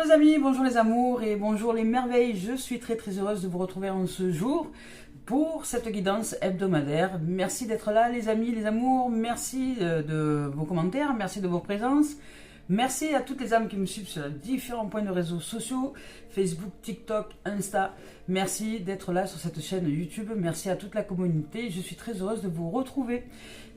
les amis, bonjour les amours et bonjour les merveilles. Je suis très heureuse de vous retrouver en ce jour pour cette guidance hebdomadaire. Merci d'être là les amis, les amours. Merci de vos commentaires, merci de vos présences. Merci à toutes les âmes qui me suivent sur différents points de réseaux sociaux, Facebook, TikTok, Insta. Merci d'être là sur cette chaîne YouTube. Merci à toute la communauté. Je suis très heureuse de vous retrouver.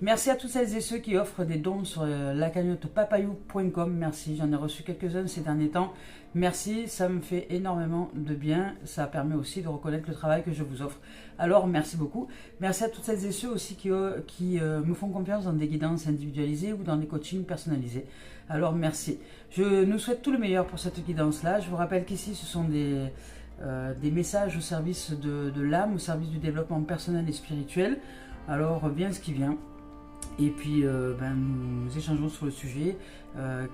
Merci à toutes celles et ceux qui offrent des dons sur la cagnotte papayou.com. Merci, j'en ai reçu quelques-uns ces derniers temps. Merci, ça me fait énormément de bien. Ça permet aussi de reconnaître le travail que je vous offre. Alors, merci beaucoup. Merci à toutes celles et ceux aussi qui me font confiance dans des guidances individualisées ou dans des coachings personnalisés. Alors, merci. Je nous souhaite tout le meilleur pour cette guidance-là. Je vous rappelle qu'ici, ce sont des messages au service de l'âme, au service du développement personnel et spirituel. Alors, bien ce qui vient. Et puis, nous échangeons sur le sujet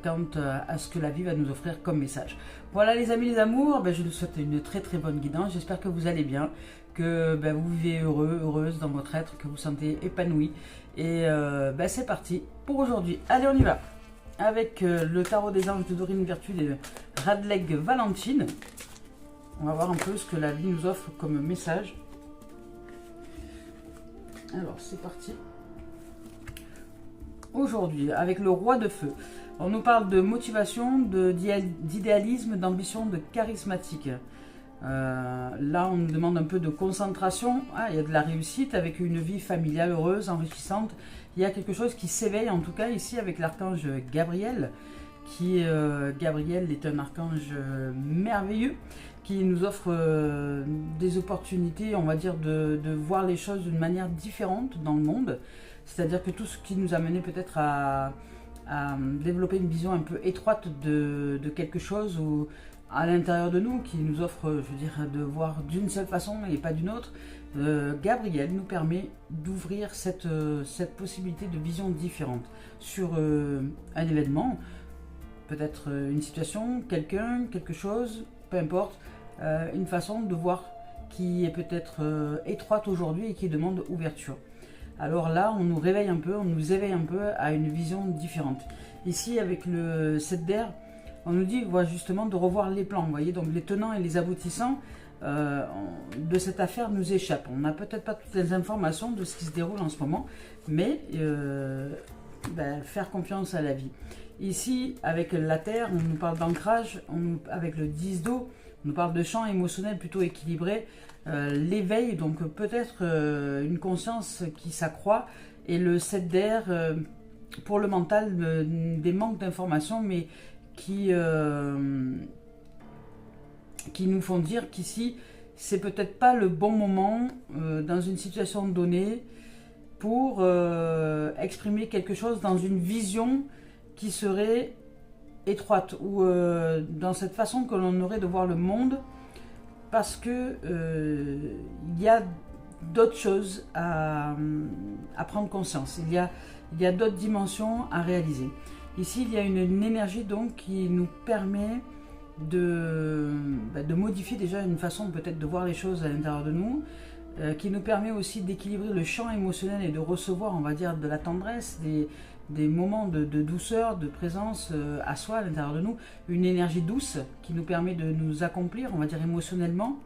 quant à ce que la vie va nous offrir comme message. Voilà les amis, les amours, je vous souhaite une très bonne guidance. J'espère que vous allez bien, que vous vivez heureux, heureuse dans votre être, que vous sentez épanoui. Et c'est parti pour aujourd'hui. Allez, on y va. Avec le tarot des anges de Dorine Virtue et Radleg Valentine. On va voir un peu ce que la vie nous offre comme message. Alors, c'est parti. Aujourd'hui, avec le roi de feu, on nous parle de motivation, d'idéalisme, d'ambition, de charismatique. Là, on nous demande un peu de concentration. Il y a de la réussite avec une vie familiale heureuse, enrichissante. Il y a quelque chose qui s'éveille, en tout cas ici avec l'archange Gabriel. Gabriel est un archange merveilleux qui nous offre des opportunités, on va dire, de voir les choses d'une manière différente dans le monde. C'est-à-dire que tout ce qui nous a mené peut-être à développer une vision un peu étroite de quelque chose ou à l'intérieur de nous, qui nous offre, je veux dire, de voir d'une seule façon et pas d'une autre. Gabriel nous permet d'ouvrir cette possibilité de vision différente sur un événement, peut-être une situation, quelqu'un, quelque chose, peu importe, une façon de voir qui est peut-être étroite aujourd'hui et qui demande ouverture. Alors là, on nous réveille un peu, on nous éveille un peu à une vision différente. Ici, avec le 7 d'air, on nous dit justement de revoir les plans. Vous voyez, donc les tenants et les aboutissants de cette affaire nous échappent. On n'a peut-être pas toutes les informations de ce qui se déroule en ce moment, mais faire confiance à la vie. Ici, avec la terre, on nous parle d'ancrage, avec le 10 d'eau, on nous parle de champ émotionnel plutôt équilibré, l'éveil, donc peut-être une conscience qui s'accroît, et le 7 d'air, pour le mental, des manques d'informations, mais qui nous font dire qu'ici, c'est peut-être pas le bon moment dans une situation donnée pour exprimer quelque chose dans une vision qui serait étroite ou dans cette façon que l'on aurait de voir le monde, parce que il y a d'autres choses à prendre conscience, il y a d'autres dimensions à réaliser. Ici, il y a une énergie donc qui nous permet de modifier déjà une façon peut-être de voir les choses à l'intérieur de nous, qui nous permet aussi d'équilibrer le champ émotionnel et de recevoir, on va dire, de la tendresse, des moments de douceur, de présence à soi, à l'intérieur de nous, une énergie douce qui nous permet de nous accomplir, on va dire, émotionnellement,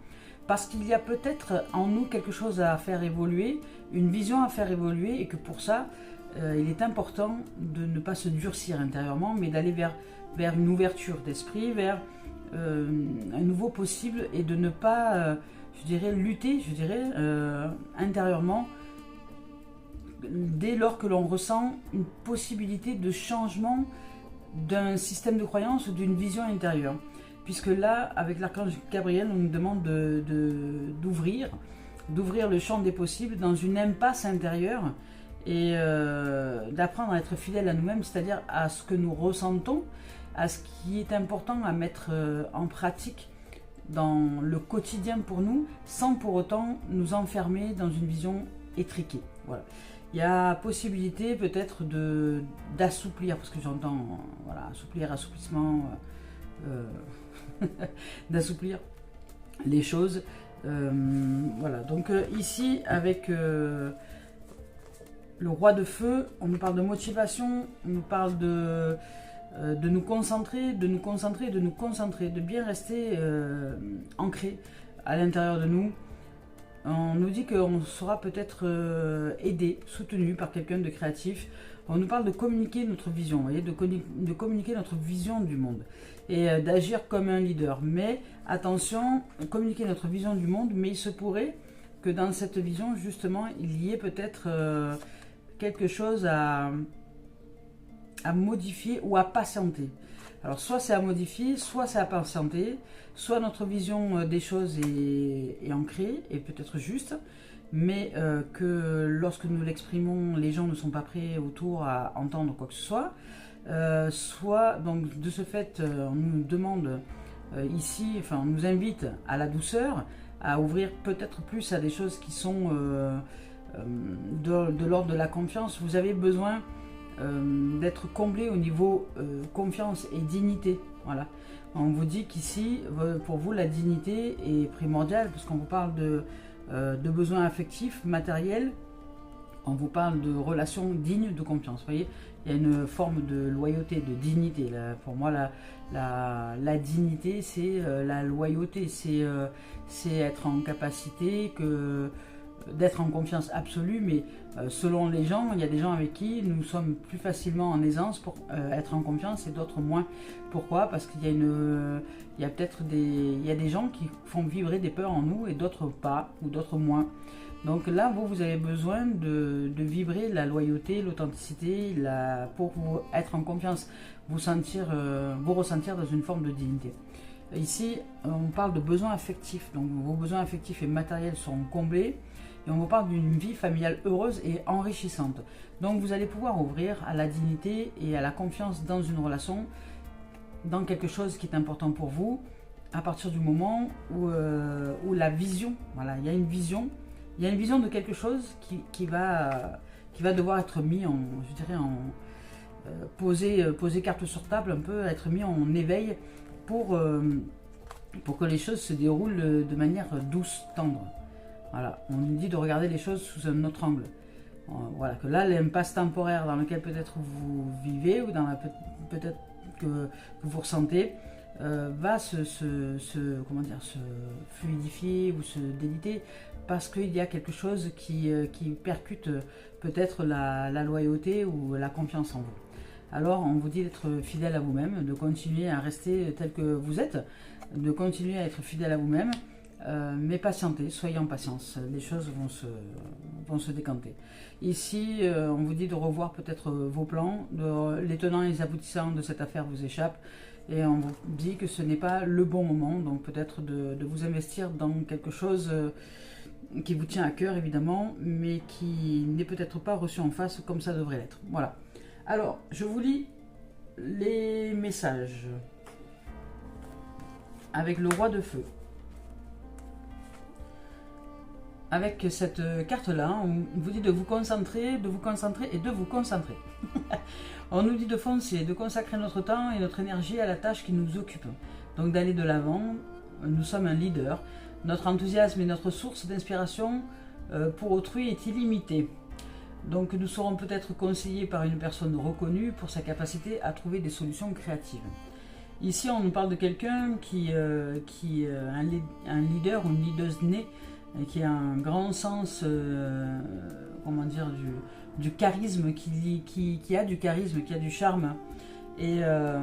parce qu'il y a peut-être en nous quelque chose à faire évoluer, une vision à faire évoluer, et que pour ça, il est important de ne pas se durcir intérieurement, mais d'aller vers une ouverture d'esprit, vers un nouveau possible, et de ne pas, lutter, intérieurement, dès lors que l'on ressent une possibilité de changement d'un système de croyance ou d'une vision intérieure. Puisque là, avec l'archange Gabriel, on nous demande d'ouvrir le champ des possibles dans une impasse intérieure, et d'apprendre à être fidèle à nous-mêmes, c'est-à-dire à ce que nous ressentons, à ce qui est important à mettre en pratique dans le quotidien pour nous, sans pour autant nous enfermer dans une vision étriquée. Voilà. Il y a possibilité peut-être d'assouplir, parce que j'entends assouplissement, d'assouplir les choses. Donc ici, avec le roi de feu, on nous parle de motivation, on nous parle de nous concentrer, de bien rester ancré à l'intérieur de nous. On nous dit qu'on sera peut-être aidé, soutenu par quelqu'un de créatif. On nous parle de communiquer notre vision, vous voyez, de communiquer notre vision du monde et d'agir comme un leader. Mais attention, communiquer notre vision du monde, mais il se pourrait que dans cette vision, justement, il y ait peut-être quelque chose à modifier ou à patienter. Alors soit c'est à modifier, soit c'est à patienter, soit notre vision des choses est ancrée et peut-être juste, mais que lorsque nous l'exprimons, les gens ne sont pas prêts autour à entendre quoi que ce soit. Soit, donc de ce fait, on nous demande ici, enfin on nous invite à la douceur, à ouvrir peut-être plus à des choses qui sont de l'ordre de la confiance. Vous avez besoin d'être comblé au niveau confiance et dignité. Voilà. On vous dit qu'ici, pour vous, la dignité est primordiale, parce qu'on vous parle de besoins affectifs, matériels, on vous parle de relations dignes de confiance. Vous voyez, il y a une forme de loyauté, de dignité. Là, pour moi, la dignité, c'est la loyauté, c'est être en capacité d'être en confiance absolue, mais selon les gens, il y a des gens avec qui nous sommes plus facilement en aisance pour être en confiance et d'autres moins. Pourquoi? Parce qu'il y a peut-être des gens qui font vibrer des peurs en nous et d'autres pas, ou d'autres moins. Donc là, vous avez besoin de vibrer la loyauté, l'authenticité, pour vous être en confiance, vous ressentir dans une forme de dignité. Ici, on parle de besoins affectifs, donc vos besoins affectifs et matériels seront comblés, et on vous parle d'une vie familiale heureuse et enrichissante. Donc vous allez pouvoir ouvrir à la dignité et à la confiance dans une relation, dans quelque chose qui est important pour vous, à partir du moment où la vision, voilà, il y a une vision de quelque chose qui va devoir être mis en, je dirais, poser carte sur table, un peu, être mis en éveil pour que les choses se déroulent de manière douce, tendre. Voilà, on nous dit de regarder les choses sous un autre angle. Voilà, que là, l'impasse temporaire dans laquelle peut-être vous vivez, ou peut-être que vous ressentez, va se fluidifier ou se déliter, parce qu'il y a quelque chose qui percute peut-être la loyauté ou la confiance en vous. Alors on vous dit d'être fidèle à vous-même, de continuer à rester tel que vous êtes, de continuer à être fidèle à vous-même, mais patientez, soyez en patience, les choses vont se décanter. Ici, on vous dit de revoir peut-être vos plans, les tenants et les aboutissants de cette affaire vous échappent, et on vous dit que ce n'est pas le bon moment, donc peut-être de vous investir dans quelque chose qui vous tient à cœur évidemment, mais qui n'est peut-être pas reçu en face comme ça devrait l'être. Voilà. Alors, je vous lis les messages avec le roi de feu. Avec cette carte-là, on vous dit de vous concentrer et de vous concentrer. On nous dit de foncer, de consacrer notre temps et notre énergie à la tâche qui nous occupe. Donc d'aller de l'avant, nous sommes un leader. Notre enthousiasme et notre source d'inspiration pour autrui est illimitée. Donc nous serons peut-être conseillés par une personne reconnue pour sa capacité à trouver des solutions créatives. Ici, on nous parle de quelqu'un qui est un leader ou une leaduse née, qui a un grand sens, comment dire, du charisme, qui a du charisme, qui a du charme et de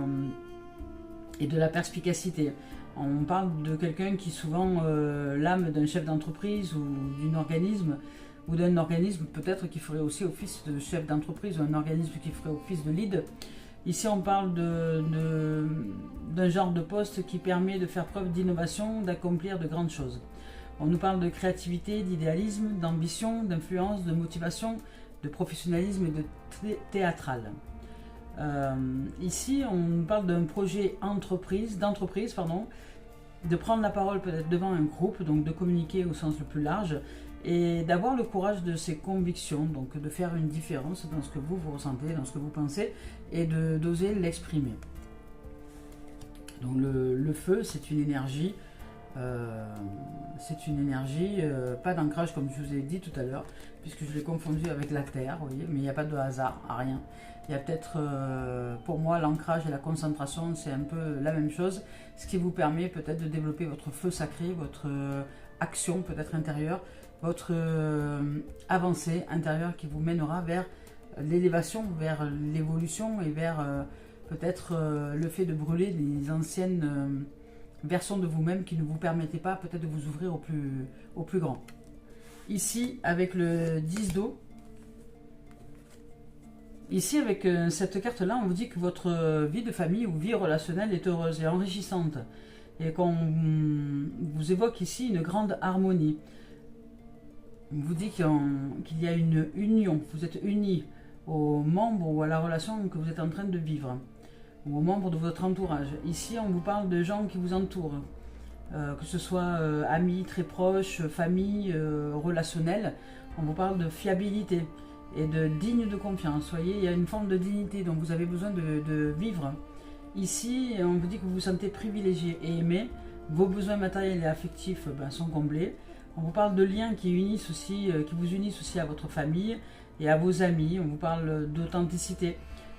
la perspicacité. On parle de quelqu'un qui est souvent l'âme d'un chef d'entreprise ou d'un organisme peut-être qui ferait aussi office de chef d'entreprise, ou un organisme qui ferait office de lead. Ici, on parle d'un genre de poste qui permet de faire preuve d'innovation, d'accomplir de grandes choses. On nous parle de créativité, d'idéalisme, d'ambition, d'influence, de motivation, de professionnalisme et de théâtral. Ici, on nous parle d'un projet d'entreprise, de prendre la parole peut-être devant un groupe, donc de communiquer au sens le plus large, et d'avoir le courage de ses convictions, donc de faire une différence dans ce que vous ressentez, dans ce que vous pensez, et d'oser l'exprimer. Donc le feu, c'est une énergie, C'est une énergie, pas d'ancrage comme je vous ai dit tout à l'heure, puisque je l'ai confondu avec la Terre, vous voyez, mais il n'y a pas de hasard, à rien. Il y a peut-être, pour moi, l'ancrage et la concentration, c'est un peu la même chose, ce qui vous permet peut-être de développer votre feu sacré, votre action peut-être intérieure, votre avancée intérieure qui vous mènera vers l'élévation, vers l'évolution et vers peut-être le fait de brûler les anciennes versions de vous-même qui ne vous permettaient pas peut-être de vous ouvrir au plus grand. Ici, avec le 10 d'eau, ici, avec cette carte-là, on vous dit que votre vie de famille ou vie relationnelle est heureuse et enrichissante. Et qu'on vous évoque ici une grande harmonie. On vous dit qu'il y a une union, vous êtes unis aux membres ou à la relation que vous êtes en train de vivre, ou aux membres de votre entourage. Ici, on vous parle de gens qui vous entourent, que ce soit amis très proches, famille, relationnelle. On vous parle de fiabilité et de digne de confiance. Vous voyez, il y a une forme de dignité dont vous avez besoin de vivre. Ici, on vous dit que vous vous sentez privilégié et aimé. Vos besoins matériels et affectifs sont comblés. On vous parle de liens qui vous unissent aussi à votre famille et à vos amis. On vous parle d'authenticité.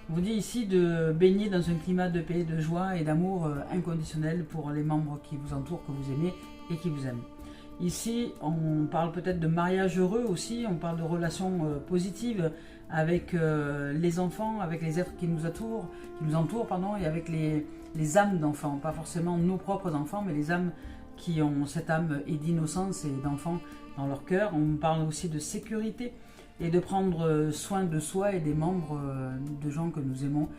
On vous dit ici de baigner dans un climat de paix, de joie et d'amour inconditionnel pour les membres qui vous entourent, que vous aimez et qui vous aiment. Ici, on parle peut-être de mariage heureux aussi, on parle de relations positives avec les enfants, avec les êtres qui nous entourent, et avec les âmes d'enfants, pas forcément nos propres enfants, mais les âmes qui ont cette âme et d'innocence et d'enfants dans leur cœur. On parle aussi de sécurité et de prendre soin de soi et des membres de gens que nous aimons,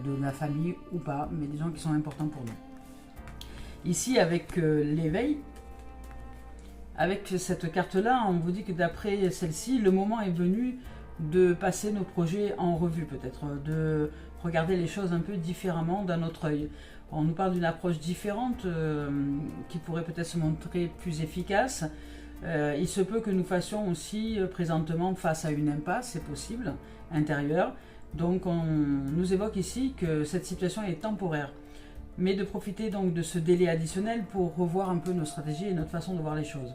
de la famille ou pas, mais des gens qui sont importants pour nous. Ici, avec l'éveil, avec cette carte-là, on vous dit que d'après celle-ci, le moment est venu de passer nos projets en revue, peut-être, de regarder les choses un peu différemment d'un autre œil. On nous parle d'une approche différente qui pourrait peut-être se montrer plus efficace. Il se peut que nous fassions aussi présentement face à une impasse, c'est possible, intérieure. Donc on nous évoque ici que cette situation est temporaire, mais de profiter donc de ce délai additionnel pour revoir un peu nos stratégies et notre façon de voir les choses.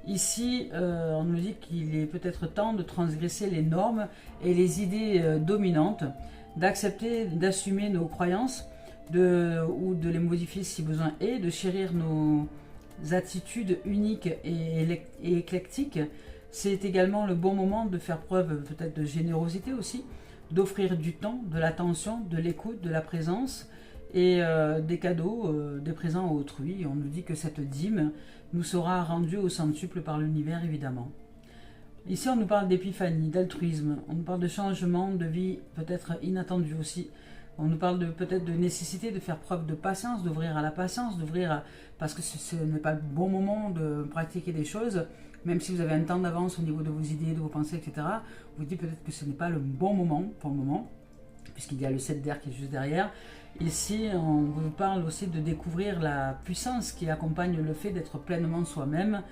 Ici, on nous dit qu'il est peut-être temps de transgresser les normes et les idées dominantes, d'accepter, d'assumer nos croyances, ou de les modifier si besoin est, de chérir nos attitudes uniques et éclectiques. C'est également le bon moment de faire preuve peut-être de générosité aussi, d'offrir du temps, de l'attention, de l'écoute, de la présence et des cadeaux, des présents à autrui. On nous dit que cette dîme nous sera rendue au centuple par l'univers évidemment. Ici on nous parle d'épiphanie, d'altruisme, on nous parle de changement de vie peut-être inattendu aussi. On nous parle peut-être de nécessité de faire preuve de patience, d'ouvrir à la patience, parce que ce n'est pas le bon moment de pratiquer des choses, même si vous avez un temps d'avance au niveau de vos idées, de vos pensées, etc. Vous dites peut-être que ce n'est pas le bon moment pour le moment, puisqu'il y a le 7 d'air qui est juste derrière. Ici, on vous parle aussi de découvrir la puissance qui accompagne le fait d'être pleinement soi-même.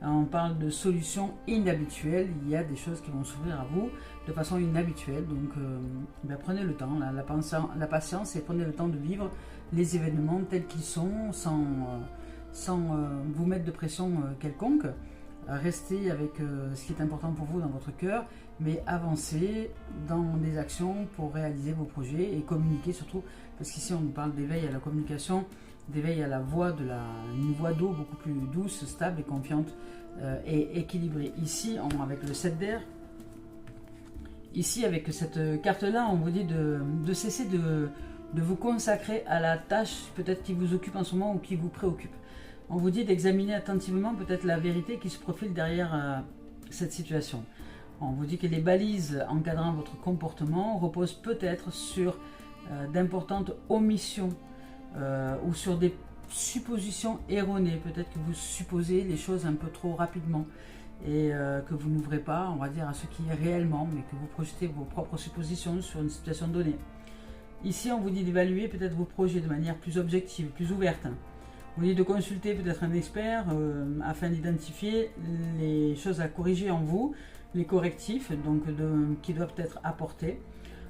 On parle de solutions inhabituelles, il y a des choses qui vont s'ouvrir à vous de façon inhabituelle, donc prenez le temps, la patience et prenez le temps de vivre les événements tels qu'ils sont, sans vous mettre de pression quelconque. Restez avec ce qui est important pour vous dans votre cœur, mais avancez dans des actions pour réaliser vos projets et communiquer surtout, parce qu'ici on nous parle d'éveil à la communication, d'éveil à la voix, une voix d'eau beaucoup plus douce, stable et confiante et équilibrée. Ici, avec le 7 d'air, ici avec cette carte-là, on vous dit de cesser de vous consacrer à la tâche peut-être qui vous occupe en ce moment ou qui vous préoccupe. On vous dit d'examiner attentivement peut-être la vérité qui se profile derrière cette situation. On vous dit que les balises encadrant votre comportement reposent peut-être sur d'importantes omissions ou sur des suppositions erronées. Peut-être que vous supposez les choses un peu trop rapidement et que vous n'ouvrez pas, on va dire, à ce qui est réellement, mais que vous projetez vos propres suppositions sur une situation donnée. Ici, on vous dit d'évaluer peut-être vos projets de manière plus objective, plus ouverte. On vous dit de consulter peut-être un expert afin d'identifier les choses à corriger en vous, les correctifs donc qui doivent être apportés.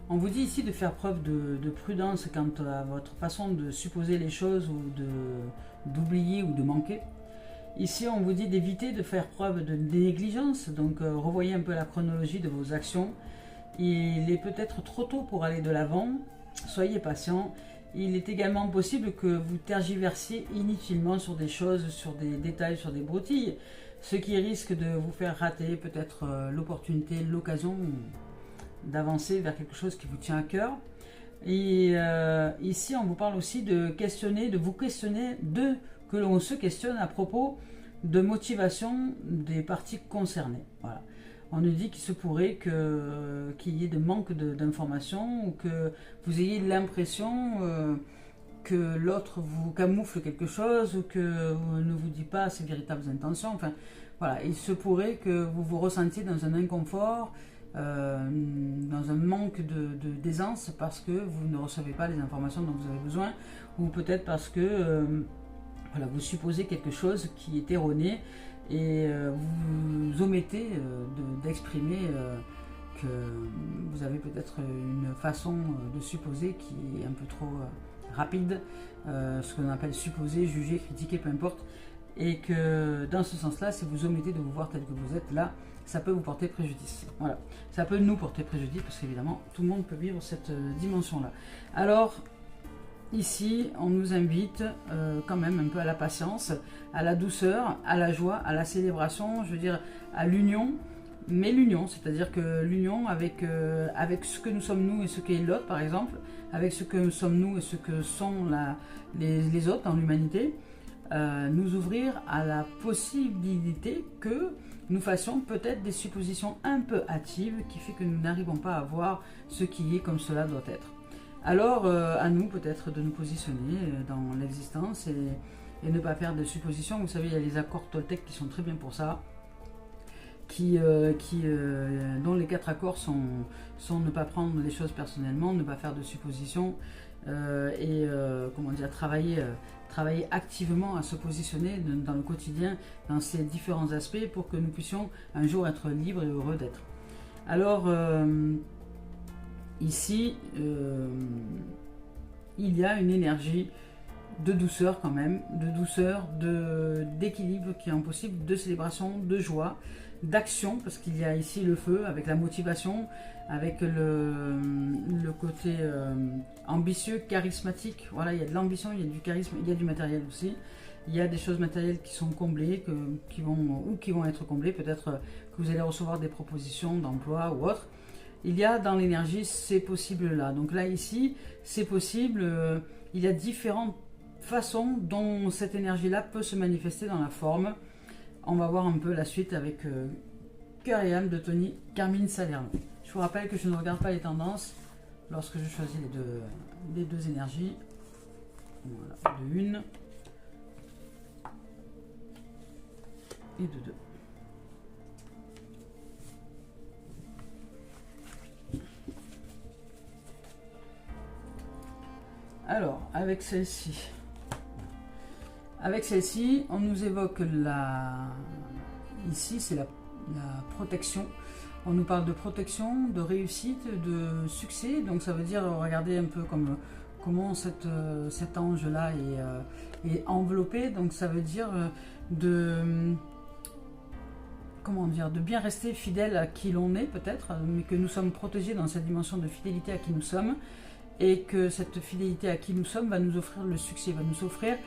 On vous dit ici de faire preuve de prudence quant à votre façon de supposer les choses ou d'oublier ou de manquer. Ici, on vous dit d'éviter de faire preuve de négligence, donc revoyez un peu la chronologie de vos actions. Il est peut-être trop tôt pour aller de l'avant, soyez patient. Il est également possible que vous tergiversiez inutilement sur des choses, sur des détails, sur des broutilles, ce qui risque de vous faire rater peut-être l'opportunité, l'occasion d'avancer vers quelque chose qui vous tient à cœur. Et ici, on vous parle aussi de questionner, de vous questionner, que l'on se questionne à propos de motivation des parties concernées. Voilà. On nous dit qu'il se pourrait qu'il y ait de manque d'informations ou que vous ayez l'impression que l'autre vous camoufle quelque chose ou que ne vous dit pas ses véritables intentions. Enfin, voilà, il se pourrait que vous vous ressentiez dans un inconfort, dans un manque d'aisance parce que vous ne recevez pas les informations dont vous avez besoin ou peut-être parce que voilà, vous supposez quelque chose qui est erroné et vous omettez d'exprimer que vous avez peut-être une façon de supposer qui est un peu trop rapide, ce qu'on appelle supposer, juger, critiquer, peu importe, et que dans ce sens-là, si vous omettez de vous voir tel que vous êtes là, ça peut vous porter préjudice. Voilà, ça peut nous porter préjudice parce qu'évidemment, tout le monde peut vivre cette dimension-là. Alors, ici, on nous invite quand même un peu à la patience, à la douceur, à la joie, à la célébration, je veux dire à l'union, mais l'union, c'est-à-dire que l'union avec ce que nous sommes nous et ce qu'est l'autre, par exemple, avec ce que sommes nous et ce que sont les autres dans l'humanité, nous ouvrir à la possibilité que nous fassions peut-être des suppositions un peu hâtives qui fait que nous n'arrivons pas à voir ce qui est comme cela doit être. Alors, à nous peut-être de nous positionner dans l'existence et ne pas faire de suppositions. Vous savez, il y a les accords Toltec qui sont très bien pour ça, dont les 4 accords sont ne pas prendre les choses personnellement, ne pas faire de suppositions comment dire, travailler activement à se positionner dans le quotidien, dans ces différents aspects pour que nous puissions un jour être libres et heureux d'être. Alors, ici, il y a une énergie de douceur quand même, de douceur, d'équilibre qui est possible, de célébration, de joie, d'action, parce qu'il y a ici le feu avec la motivation, avec le côté ambitieux, charismatique. Voilà, il y a de l'ambition, il y a du charisme, il y a du matériel aussi. Il y a des choses matérielles qui sont comblées, qui vont être comblées. Peut-être que vous allez recevoir des propositions d'emploi ou autre. Il y a dans l'énergie ces possibles-là. Donc là, ici, c'est possible. Il y a différentes façons dont cette énergie-là peut se manifester dans la forme. On va voir un peu la suite avec Cœur et âme de Tony Carmine Salerno. Je vous rappelle que je ne regarde pas les tendances lorsque je choisis les deux énergies. Voilà, de 1 et de 2. Alors, avec celle-ci, on nous évoque ici, c'est la protection. On nous parle de protection, de réussite, de succès. Donc ça veut dire, regardez un peu comment cet ange-là est enveloppé. Donc ça veut dire de bien rester fidèle à qui l'on est peut-être, mais que nous sommes protégés dans cette dimension de fidélité à qui nous sommes. Et que cette fidélité à qui nous sommes va nous offrir le succès, va nous offrir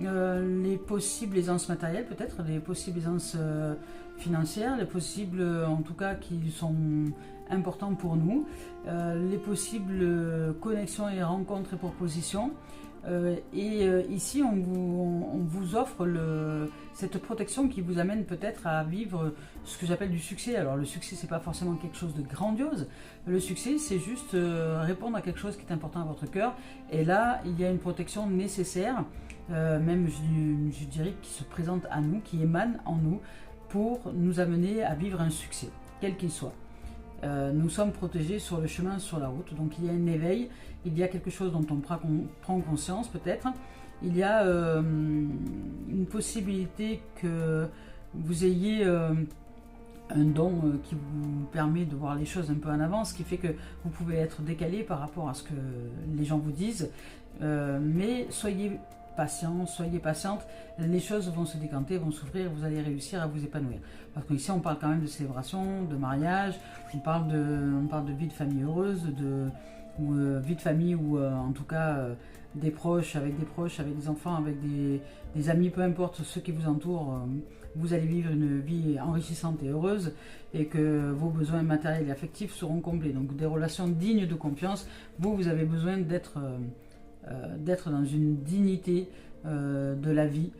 les possibles aisances matérielles, peut-être, les possibles aisances financières, les possibles, en tout cas, qui sont importants pour nous, les possibles connexions et rencontres et propositions. Ici, on vous offre cette protection qui vous amène peut-être à vivre ce que j'appelle du succès. Alors le succès, c'est pas forcément quelque chose de grandiose. Le succès, c'est juste répondre à quelque chose qui est important à votre cœur. Et là, il y a une protection nécessaire, même je dirais, qui se présente à nous, qui émane en nous pour nous amener à vivre un succès, quel qu'il soit. Nous sommes protégés sur le chemin, sur la route. Donc il y a un éveil, il y a quelque chose dont on prend conscience peut-être. Il y a une possibilité que vous ayez un don qui vous permet de voir les choses un peu en avance, qui fait que vous pouvez être décalé par rapport à ce que les gens vous disent. Mais soyez patient, soyez patiente, les choses vont se décanter, vont s'ouvrir, vous allez réussir à vous épanouir. Parce qu'ici on parle quand même de célébration, de mariage, on parle de vie de famille heureuse, vie de famille ou en tout cas des proches, avec des enfants, avec des amis, peu importe ceux qui vous entourent, vous allez vivre une vie enrichissante et heureuse et que vos besoins matériels et affectifs seront complets. Donc des relations dignes de confiance, vous avez besoin d'être dans une dignité de la vie.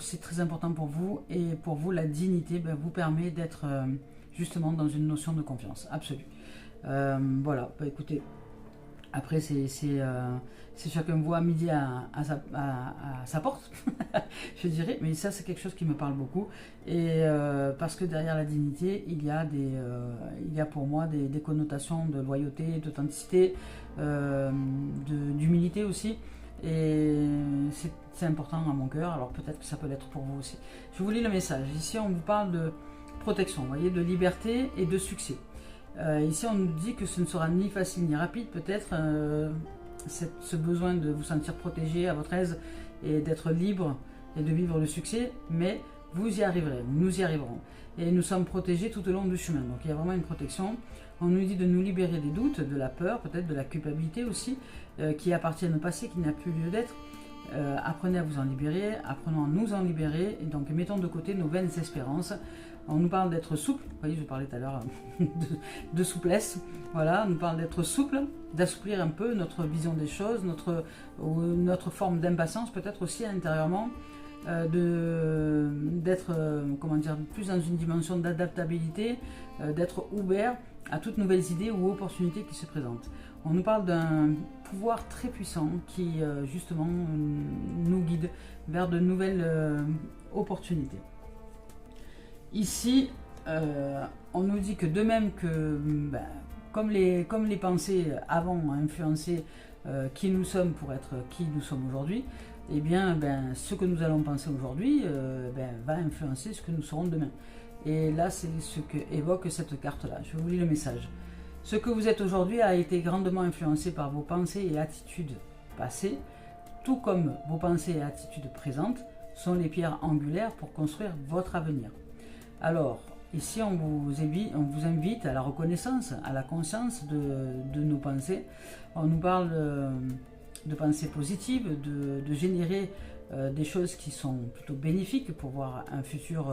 C'est très important pour vous et pour vous la dignité vous permet d'être justement dans une notion de confiance absolue. Voilà, écoutez, après c'est chacun voit midi à sa porte, je dirais, mais ça c'est quelque chose qui me parle beaucoup et parce que derrière la dignité il y a pour moi des connotations de loyauté, d'authenticité, d'humilité aussi. Et c'est important à mon cœur, alors peut-être que ça peut l'être pour vous aussi. Je vous lis le message. Ici, on vous parle de protection, vous voyez, de liberté et de succès. Ici, on nous dit que ce ne sera ni facile ni rapide, peut-être, ce besoin de vous sentir protégé, à votre aise, et d'être libre et de vivre le succès, mais vous y arriverez, nous y arriverons. Et nous sommes protégés tout au long du chemin, donc il y a vraiment une protection. On nous dit de nous libérer des doutes, de la peur, peut-être de la culpabilité aussi, qui appartiennent au passé, qui n'a plus lieu d'être. Apprenez à vous en libérer, apprenons à nous en libérer, et donc mettons de côté nos vaines espérances. On nous parle d'être souple, vous voyez, je parlais tout à l'heure de souplesse, voilà, on nous parle d'être souple, d'assouplir un peu notre vision des choses, notre forme d'impatience peut-être aussi intérieurement, d'être comment dire, plus dans une dimension d'adaptabilité, d'être ouvert à toutes nouvelles idées ou opportunités qui se présentent. On nous parle d'un pouvoir très puissant qui justement nous guide vers de nouvelles opportunités. Ici, on nous dit que de même que comme les pensées avant ont influencé qui nous sommes pour être qui nous sommes aujourd'hui, eh bien ce que nous allons penser aujourd'hui va influencer ce que nous serons demain. Et là, c'est ce que évoque cette carte-là. Je vous lis le message. Ce que vous êtes aujourd'hui a été grandement influencé par vos pensées et attitudes passées, tout comme vos pensées et attitudes présentes sont les pierres angulaires pour construire votre avenir. Alors, ici, on vous invite à la reconnaissance, à la conscience de nos pensées. On nous parle de pensées positives, de générer des choses qui sont plutôt bénéfiques pour voir un futur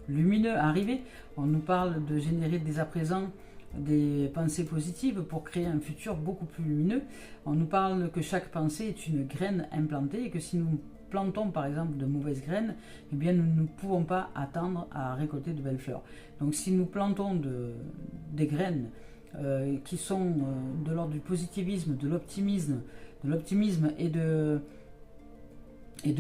lumineux arriver. On nous parle de générer dès à présent des pensées positives pour créer un futur beaucoup plus lumineux. On nous parle que chaque pensée est une graine implantée et que si nous plantons par exemple de mauvaises graines, eh bien nous ne pouvons pas attendre à récolter de belles fleurs. Donc si nous plantons des graines qui sont de l'ordre du positivisme, de l'optimisme et de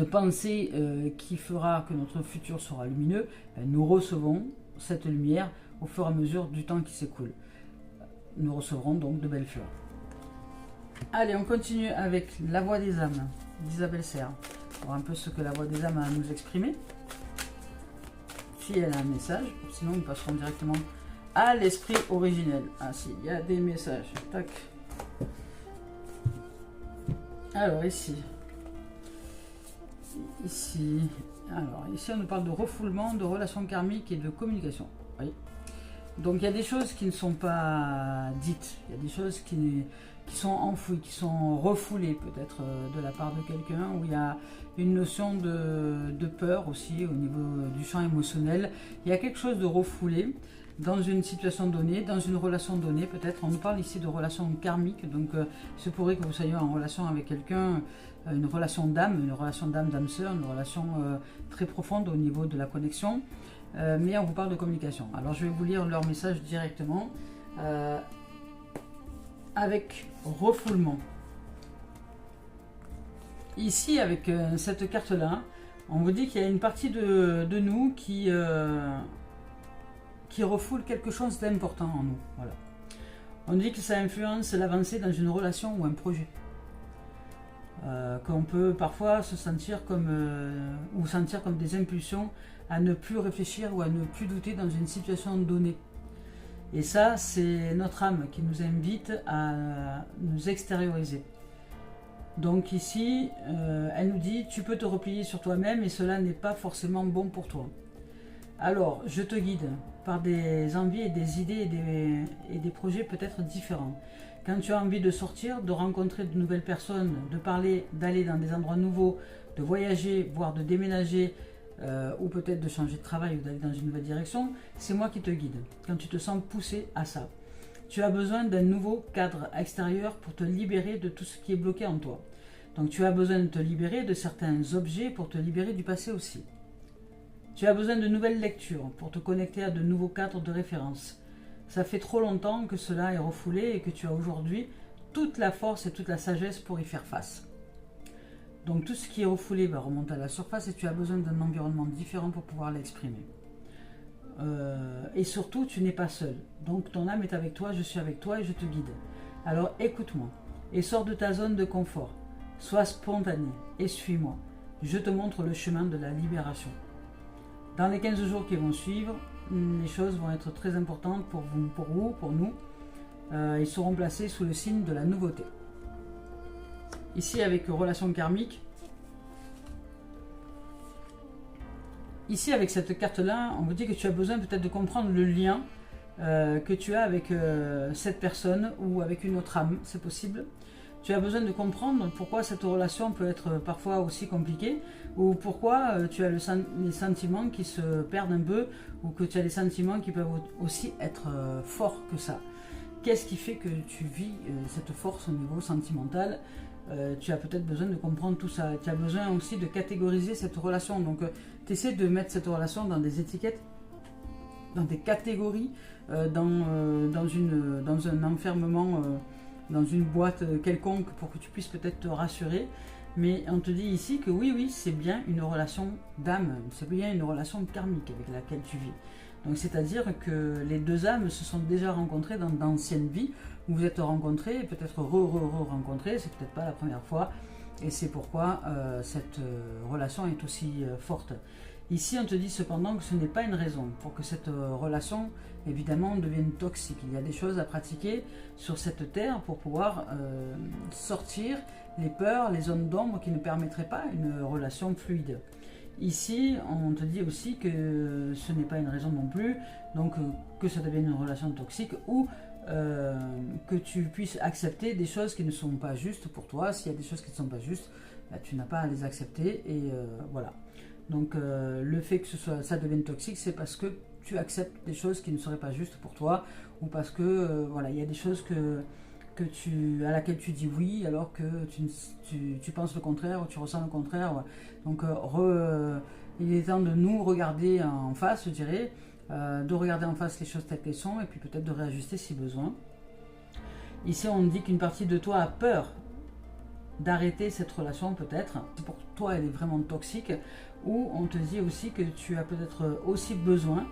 penser qui fera que notre futur sera lumineux, nous recevons cette lumière au fur et à mesure du temps qui s'écoule. Nous recevrons donc de belles fleurs. Allez, on continue avec la voix des âmes d'Isabelle Serre. Voir un peu ce que la voix des âmes a à nous exprimer. Si elle a un message, sinon nous passerons directement à l'esprit originel. Ah si, il y a des messages. Tac. Alors ici, on nous parle de refoulement, de relations karmiques et de communication. Oui. Donc il y a des choses qui ne sont pas dites, il y a des choses qui sont enfouies, qui sont refoulées peut-être de la part de quelqu'un, où il y a une notion de peur aussi au niveau du champ émotionnel. Il y a quelque chose de refoulé dans une situation donnée, dans une relation donnée peut-être. On nous parle ici de relations karmiques, donc il se pourrait que vous soyez en relation avec quelqu'un, une relation d'âme, d'âme sœur, une relation très profonde au niveau de la connexion. Mais on vous parle de communication. Alors je vais vous lire leur message directement avec refoulement. Ici, avec cette carte-là, on vous dit qu'il y a une partie de nous qui refoule quelque chose d'important en nous. Voilà. On dit que ça influence l'avancée dans une relation ou un projet. Qu'on peut parfois se sentir ou sentir comme des impulsions à ne plus réfléchir ou à ne plus douter dans une situation donnée. Et ça, c'est notre âme qui nous invite à nous extérioriser. Donc ici, elle nous dit, tu peux te replier sur toi-même et cela n'est pas forcément bon pour toi. Alors, je te guide par des envies et des idées et des projets peut-être différents. Quand tu as envie de sortir, de rencontrer de nouvelles personnes, de parler, d'aller dans des endroits nouveaux, de voyager, voire de déménager, ou peut-être de changer de travail ou d'aller dans une nouvelle direction, c'est moi qui te guide. Quand tu te sens poussé à ça. Tu as besoin d'un nouveau cadre extérieur pour te libérer de tout ce qui est bloqué en toi. Donc tu as besoin de te libérer de certains objets pour te libérer du passé aussi. Tu as besoin de nouvelles lectures pour te connecter à de nouveaux cadres de référence. Ça fait trop longtemps que cela est refoulé et que tu as aujourd'hui toute la force et toute la sagesse pour y faire face. Donc tout ce qui est refoulé va remonter à la surface et tu as besoin d'un environnement différent pour pouvoir l'exprimer. Et surtout, tu n'es pas seul. Donc ton âme est avec toi, je suis avec toi et je te guide. Alors écoute-moi et sors de ta zone de confort. Sois spontané et suis-moi. Je te montre le chemin de la libération. Dans les 15 jours qui vont suivre, les choses vont être très importantes pour vous, pour nous. Ils seront placés sous le signe de la nouveauté. Ici, avec relation karmique, ici, avec cette carte-là, on vous dit que tu as besoin peut-être de comprendre le lien que tu as avec cette personne ou avec une autre âme, c'est possible. Tu as besoin de comprendre pourquoi cette relation peut être parfois aussi compliquée ou pourquoi tu as les sentiments qui se perdent un peu ou que tu as des sentiments qui peuvent aussi être forts que ça. Qu'est-ce qui fait que tu vis cette force au niveau sentimental? Tu as peut-être besoin de comprendre tout ça. Tu as besoin aussi de catégoriser cette relation. Donc, tu essaies de mettre cette relation dans des étiquettes, dans des catégories, dans un enfermement, dans une boîte quelconque pour que tu puisses peut-être te rassurer. Mais on te dit ici que oui, c'est bien une relation d'âme. C'est bien une relation karmique avec laquelle tu vis. Donc, c'est-à-dire que les deux âmes se sont déjà rencontrées dans d'anciennes vies. Vous vous êtes rencontrés, peut-être rencontrés, c'est peut-être pas la première fois, et c'est pourquoi cette relation est aussi forte. Ici, on te dit cependant que ce n'est pas une raison pour que cette relation, évidemment, devienne toxique. Il y a des choses à pratiquer sur cette terre pour pouvoir sortir les peurs, les zones d'ombre qui ne permettraient pas une relation fluide. Ici, on te dit aussi que ce n'est pas une raison non plus, donc que ça devienne une relation toxique ou que tu puisses accepter des choses qui ne sont pas justes pour toi. S'il y a des choses qui ne sont pas justes, bah, tu n'as pas à les accepter et voilà. Donc le fait que ça devienne toxique, c'est parce que tu acceptes des choses qui ne seraient pas justes pour toi ou parce que voilà, il y a des choses à laquelle tu dis oui alors que tu penses le contraire ou tu ressens le contraire. Ouais. Donc il est temps de nous regarder en face, je dirais. De regarder en face les choses telles qu'elles sont et puis peut-être de réajuster si besoin. Ici, on dit qu'une partie de toi a peur d'arrêter cette relation peut-être. Pour toi, elle est vraiment toxique. Ou on te dit aussi que tu as peut-être aussi besoin,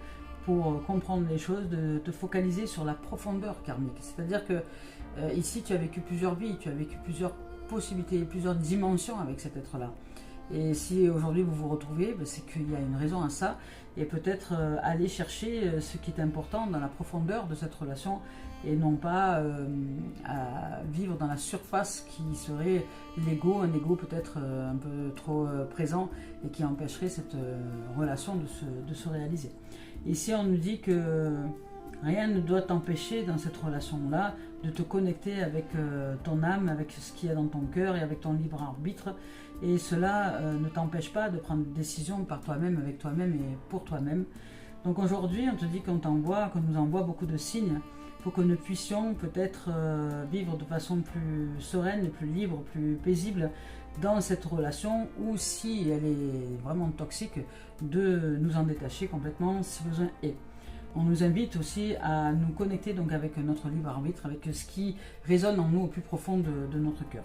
pour comprendre les choses, de te focaliser sur la profondeur karmique. C'est-à-dire que ici, tu as vécu plusieurs vies, tu as vécu plusieurs possibilités, plusieurs dimensions avec cet être-là. Et si aujourd'hui vous vous retrouvez, ben c'est qu'il y a une raison à ça. Et peut-être aller chercher ce qui est important dans la profondeur de cette relation et non pas à vivre dans la surface qui serait l'ego, un ego peut-être un peu trop présent et qui empêcherait cette relation de se réaliser. Ici, on nous dit que rien ne doit t'empêcher dans cette relation-là de te connecter avec ton âme, avec ce qu'il y a dans ton cœur et avec ton libre arbitre. Et cela ne t'empêche pas de prendre des décisions par toi-même, avec toi-même et pour toi-même. Donc aujourd'hui, on te dit qu'on nous envoie beaucoup de signes pour que nous puissions peut-être vivre de façon plus sereine, plus libre, plus paisible dans cette relation, ou si elle est vraiment toxique, de nous en détacher complètement si besoin est. On nous invite aussi à nous connecter donc avec notre libre arbitre, avec ce qui résonne en nous au plus profond de notre cœur.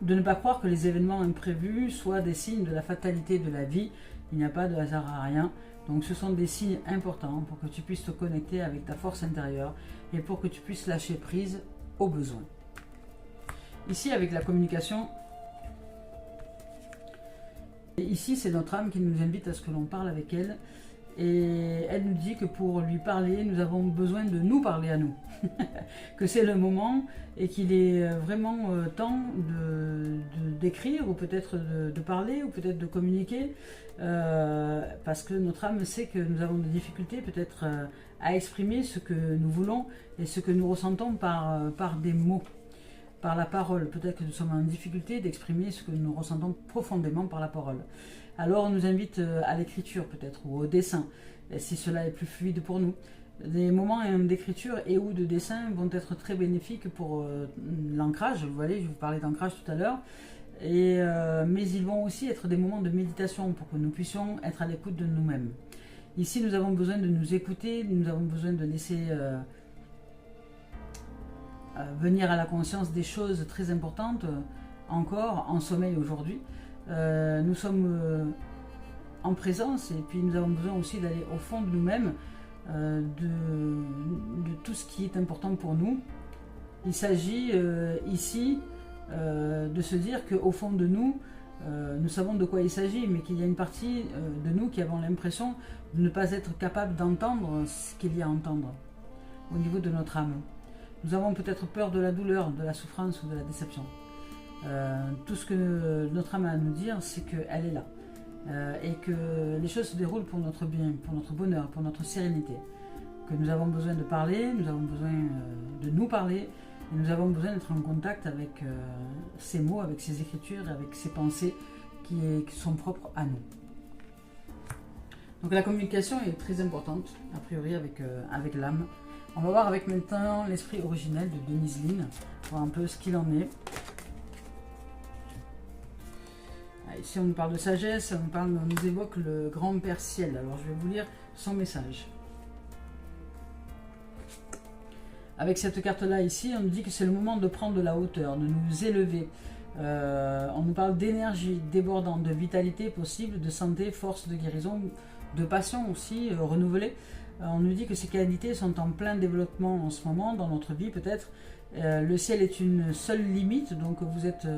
De ne pas croire que les événements imprévus soient des signes de la fatalité de la vie. Il n'y a pas de hasard à rien. Donc ce sont des signes importants pour que tu puisses te connecter avec ta force intérieure et pour que tu puisses lâcher prise aux besoins. Ici, avec la communication, et ici c'est notre âme qui nous invite à ce que l'on parle avec elle Et elle nous dit que pour lui parler, nous avons besoin de nous parler à nous. Que c'est le moment et qu'il est vraiment temps d'écrire ou peut-être de parler ou peut-être de communiquer. Parce que notre âme sait que nous avons des difficultés peut-être à exprimer ce que nous voulons et ce que nous ressentons par des mots, par la parole. Peut-être que nous sommes en difficulté d'exprimer ce que nous ressentons profondément par la parole. Alors on nous invite à l'écriture peut-être ou au dessin, si cela est plus fluide pour nous. Les moments d'écriture et ou de dessin vont être très bénéfiques pour l'ancrage. Vous voyez, je vous parlais d'ancrage tout à l'heure. Mais ils vont aussi être des moments de méditation pour que nous puissions être à l'écoute de nous-mêmes. Ici, nous avons besoin de nous écouter, nous avons besoin de laisser venir à la conscience des choses très importantes, encore en sommeil aujourd'hui. Nous sommes en présence et puis nous avons besoin aussi d'aller au fond de nous-mêmes, de tout ce qui est important pour nous. Il s'agit ici de se dire qu'au fond de nous, nous savons de quoi il s'agit, mais qu'il y a une partie de nous qui avons l'impression de ne pas être capable d'entendre ce qu'il y a à entendre au niveau de notre âme. Nous avons peut-être peur de la douleur, de la souffrance ou de la déception. Tout ce que notre âme a à nous dire, c'est qu'elle est là. Et que les choses se déroulent pour notre bien, pour notre bonheur, pour notre sérénité. Que nous avons besoin de parler, nous avons besoin de nous parler, et nous avons besoin d'être en contact avec ces mots, avec ces écritures, avec ces pensées qui sont propres à nous. Donc la communication est très importante, a priori, avec l'âme. On va voir avec maintenant l'esprit originel de Denise Linn, voir un peu ce qu'il en est. Ici on nous parle de sagesse, on nous évoque le grand Père Ciel. Alors je vais vous lire son message. Avec cette carte-là ici, on nous dit que c'est le moment de prendre de la hauteur, de nous élever. On nous parle d'énergie débordante, de vitalité possible, de santé, force de guérison, de passion aussi renouvelée. On nous dit que ces qualités sont en plein développement en ce moment, dans notre vie peut-être. Le ciel est une seule limite, donc vous êtes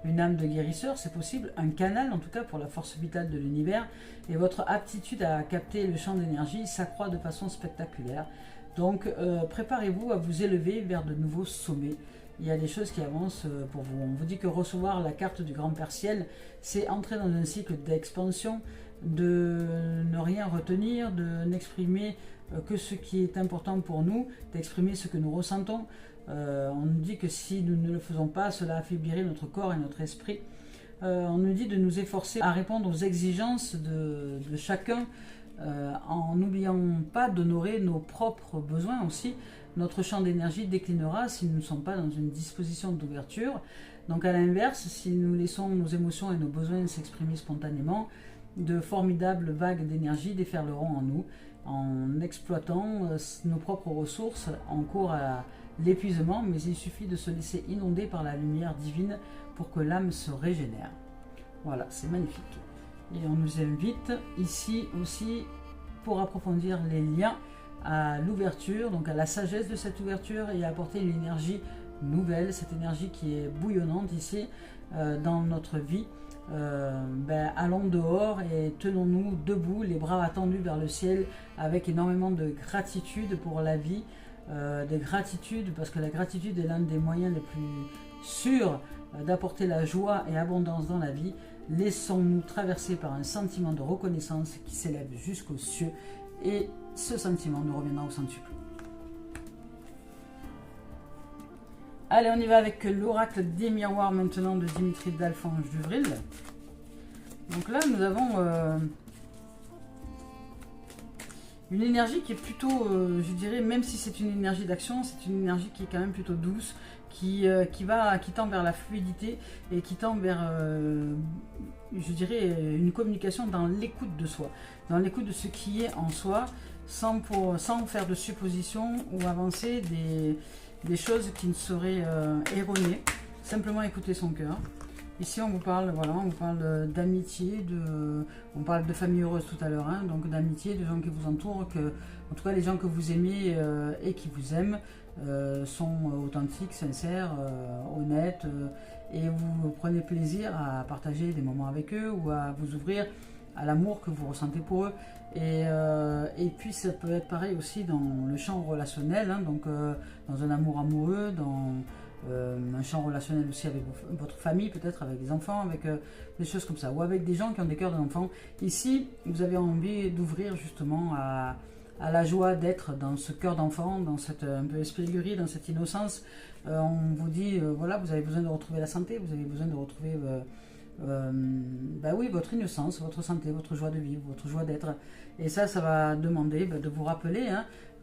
une âme de guérisseur, c'est possible, un canal en tout cas pour la force vitale de l'univers, et votre aptitude à capter le champ d'énergie s'accroît de façon spectaculaire. Donc préparez-vous à vous élever vers de nouveaux sommets. Il y a des choses qui avancent pour vous. On vous dit que recevoir la carte du Grand Père Ciel, c'est entrer dans un cycle d'expansion, de ne rien retenir, de n'exprimer que ce qui est important pour nous, d'exprimer ce que nous ressentons. On nous dit que si nous ne le faisons pas, cela affaiblirait notre corps et notre esprit. On nous dit de nous efforcer à répondre aux exigences de chacun, en n'oubliant pas d'honorer nos propres besoins aussi. Notre champ d'énergie déclinera si nous ne sommes pas dans une disposition d'ouverture. Donc à l'inverse, si nous laissons nos émotions et nos besoins s'exprimer spontanément, de formidables vagues d'énergie déferleront en nous, en exploitant nos propres ressources en cours à l'épuisement, mais il suffit de se laisser inonder par la lumière divine pour que l'âme se régénère. Voilà, c'est magnifique. Et on nous invite ici aussi pour approfondir les liens à l'ouverture, donc à la sagesse de cette ouverture et à apporter une énergie nouvelle, cette énergie qui est bouillonnante ici dans notre vie. Allons dehors et tenons-nous debout, les bras tendus vers le ciel, avec énormément de gratitude pour la vie, de gratitude, parce que la gratitude est l'un des moyens les plus sûrs d'apporter la joie et abondance dans la vie. Laissons-nous traverser par un sentiment de reconnaissance qui s'élève jusqu'aux cieux, et ce sentiment nous reviendra au centuple. Allez, on y va avec l'oracle des miroirs maintenant de Dimitri d'Alphonse Duvril. Donc là, nous avons une énergie qui est plutôt, je dirais, même si c'est une énergie d'action, c'est une énergie qui est quand même plutôt douce, qui tend vers la fluidité et qui tend vers, je dirais, une communication dans l'écoute de soi, dans l'écoute de ce qui est en soi, sans faire de suppositions ou avancer des choses qui ne seraient erronées. Simplement écouter son cœur. Ici, on vous parle, voilà, on vous parle d'amitié, on parle de famille heureuse tout à l'heure, hein, donc d'amitié, de gens qui vous entourent, en tout cas les gens que vous aimez et qui vous aiment sont authentiques, sincères, honnêtes, et vous prenez plaisir à partager des moments avec eux ou à vous ouvrir à l'amour que vous ressentez pour eux. Et puis ça peut être pareil aussi dans le champ relationnel, hein, donc dans un amour amoureux, dans un champ relationnel aussi avec votre famille, peut-être avec des enfants, avec des choses comme ça, ou avec des gens qui ont des cœurs d'enfants. Ici, vous avez envie d'ouvrir justement à la joie d'être dans ce cœur d'enfant, dans cette un peu esprit dans cette innocence. On vous dit, voilà, vous avez besoin de retrouver la santé, vous avez besoin de retrouver oui, votre innocence, votre santé, votre joie de vivre, votre joie d'être. Et ça va demander de vous rappeler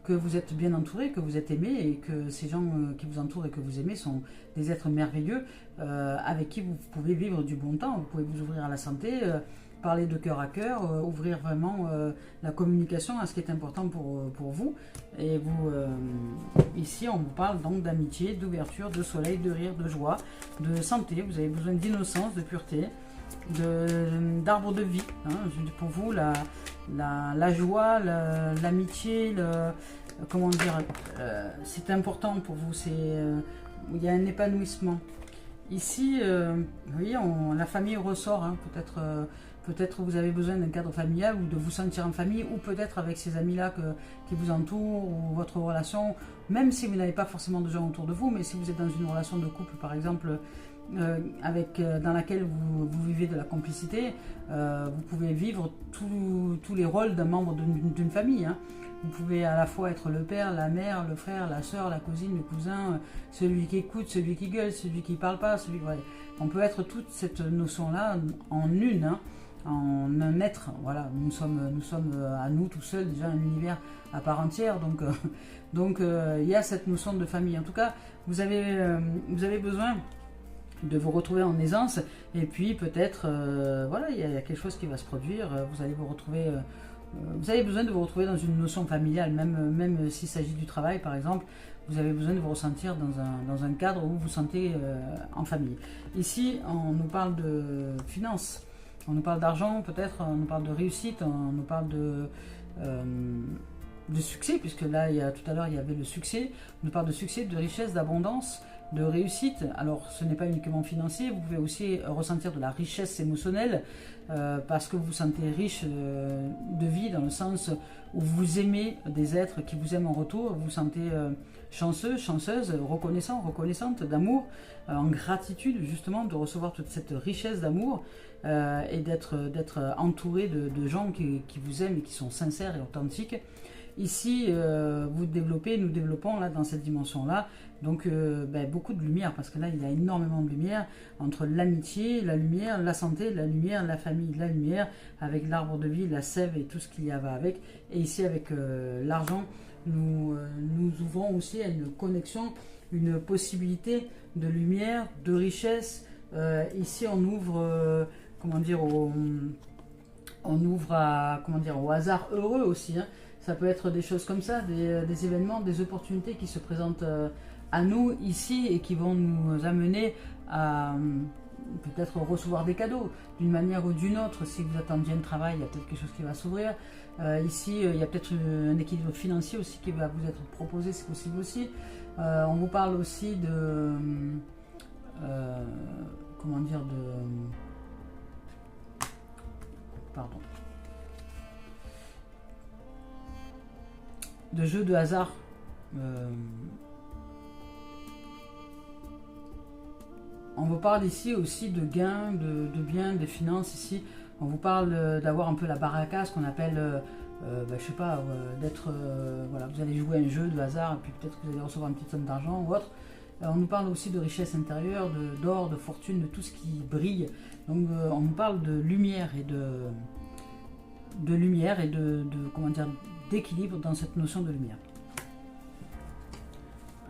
que vous êtes bien entouré, que vous êtes aimé et que ces gens qui vous entourent et que vous aimez sont des êtres merveilleux avec qui vous pouvez vivre du bon temps. Vous pouvez vous ouvrir à la santé, parler de cœur à cœur, ouvrir vraiment la communication à ce qui est important pour vous. Et vous, ici, on vous parle donc d'amitié, d'ouverture, de soleil, de rire, de joie, de santé. Vous avez besoin d'innocence, de pureté, d'arbre de vie. Hein. Pour vous, la joie, l'amitié, comment dire, c'est important pour vous. Il y a un épanouissement. Ici, vous voyez, la famille ressort. Hein. Peut-être vous avez besoin d'un cadre familial ou de vous sentir en famille, ou peut-être avec ces amis-là qui vous entourent, ou votre relation, même si vous n'avez pas forcément de gens autour de vous, mais si vous êtes dans une relation de couple, par exemple, dans laquelle vous vivez de la complicité, vous pouvez vivre tous les rôles d'un membre d'une famille. Hein. Vous pouvez à la fois être le père, la mère, le frère, la soeur, la cousine, le cousin, celui qui écoute, celui qui gueule, celui qui ne parle pas. Ouais. On peut être toute cette notion-là en une, hein, en un être. Voilà. Nous sommes à nous tout seuls déjà un univers à part entière. Donc il y a cette notion de famille. En tout cas, vous avez besoin de vous retrouver en aisance, et puis peut-être voilà, il y a quelque chose qui va se produire. Vous allez vous retrouver. Vous avez besoin de vous retrouver dans une notion familiale, même s'il s'agit du travail par exemple, vous avez besoin de vous ressentir dans un cadre où vous vous sentez en famille. Ici, on nous parle de finances, on nous parle d'argent peut-être, on nous parle de réussite, on nous parle de succès, puisque là, tout à l'heure, il y avait le succès, on nous parle de succès, de richesse, d'abondance, de réussite. Alors ce n'est pas uniquement financier, vous pouvez aussi ressentir de la richesse émotionnelle parce que vous vous sentez riche de vie, dans le sens où vous aimez des êtres qui vous aiment en retour, vous vous sentez chanceux, chanceuse, reconnaissant, reconnaissante d'amour, en gratitude justement de recevoir toute cette richesse d'amour et d'être entouré de gens qui vous aiment et qui sont sincères et authentiques. Ici, nous développons là dans cette dimension-là, donc beaucoup de lumière, parce que là, il y a énormément de lumière entre l'amitié, la lumière, la santé, la lumière, la famille, la lumière, avec l'arbre de vie, la sève et tout ce qu'il y va avec. Et ici, avec l'argent, nous ouvrons aussi à une connexion, une possibilité de lumière, de richesse. Ici, on ouvre, au hasard heureux aussi, hein. Ça peut être des choses comme ça, des événements, des opportunités qui se présentent à nous ici et qui vont nous amener à peut-être recevoir des cadeaux d'une manière ou d'une autre. Si vous attendiez un travail, il y a peut-être quelque chose qui va s'ouvrir. Ici, il y a peut-être un équilibre financier aussi qui va vous être proposé, c'est possible aussi. On vous parle aussi de... de jeux de hasard. On vous parle ici aussi de gains, de biens, de finances ici. On vous parle d'avoir un peu la baraka, ce qu'on appelle, je sais pas, d'être, voilà, vous allez jouer à un jeu de hasard et puis peut-être que vous allez recevoir une petite somme d'argent ou autre. On nous parle aussi de richesse intérieure, d'or, de fortune, de tout ce qui brille. Donc on nous parle de lumière et d'équilibre dans cette notion de lumière.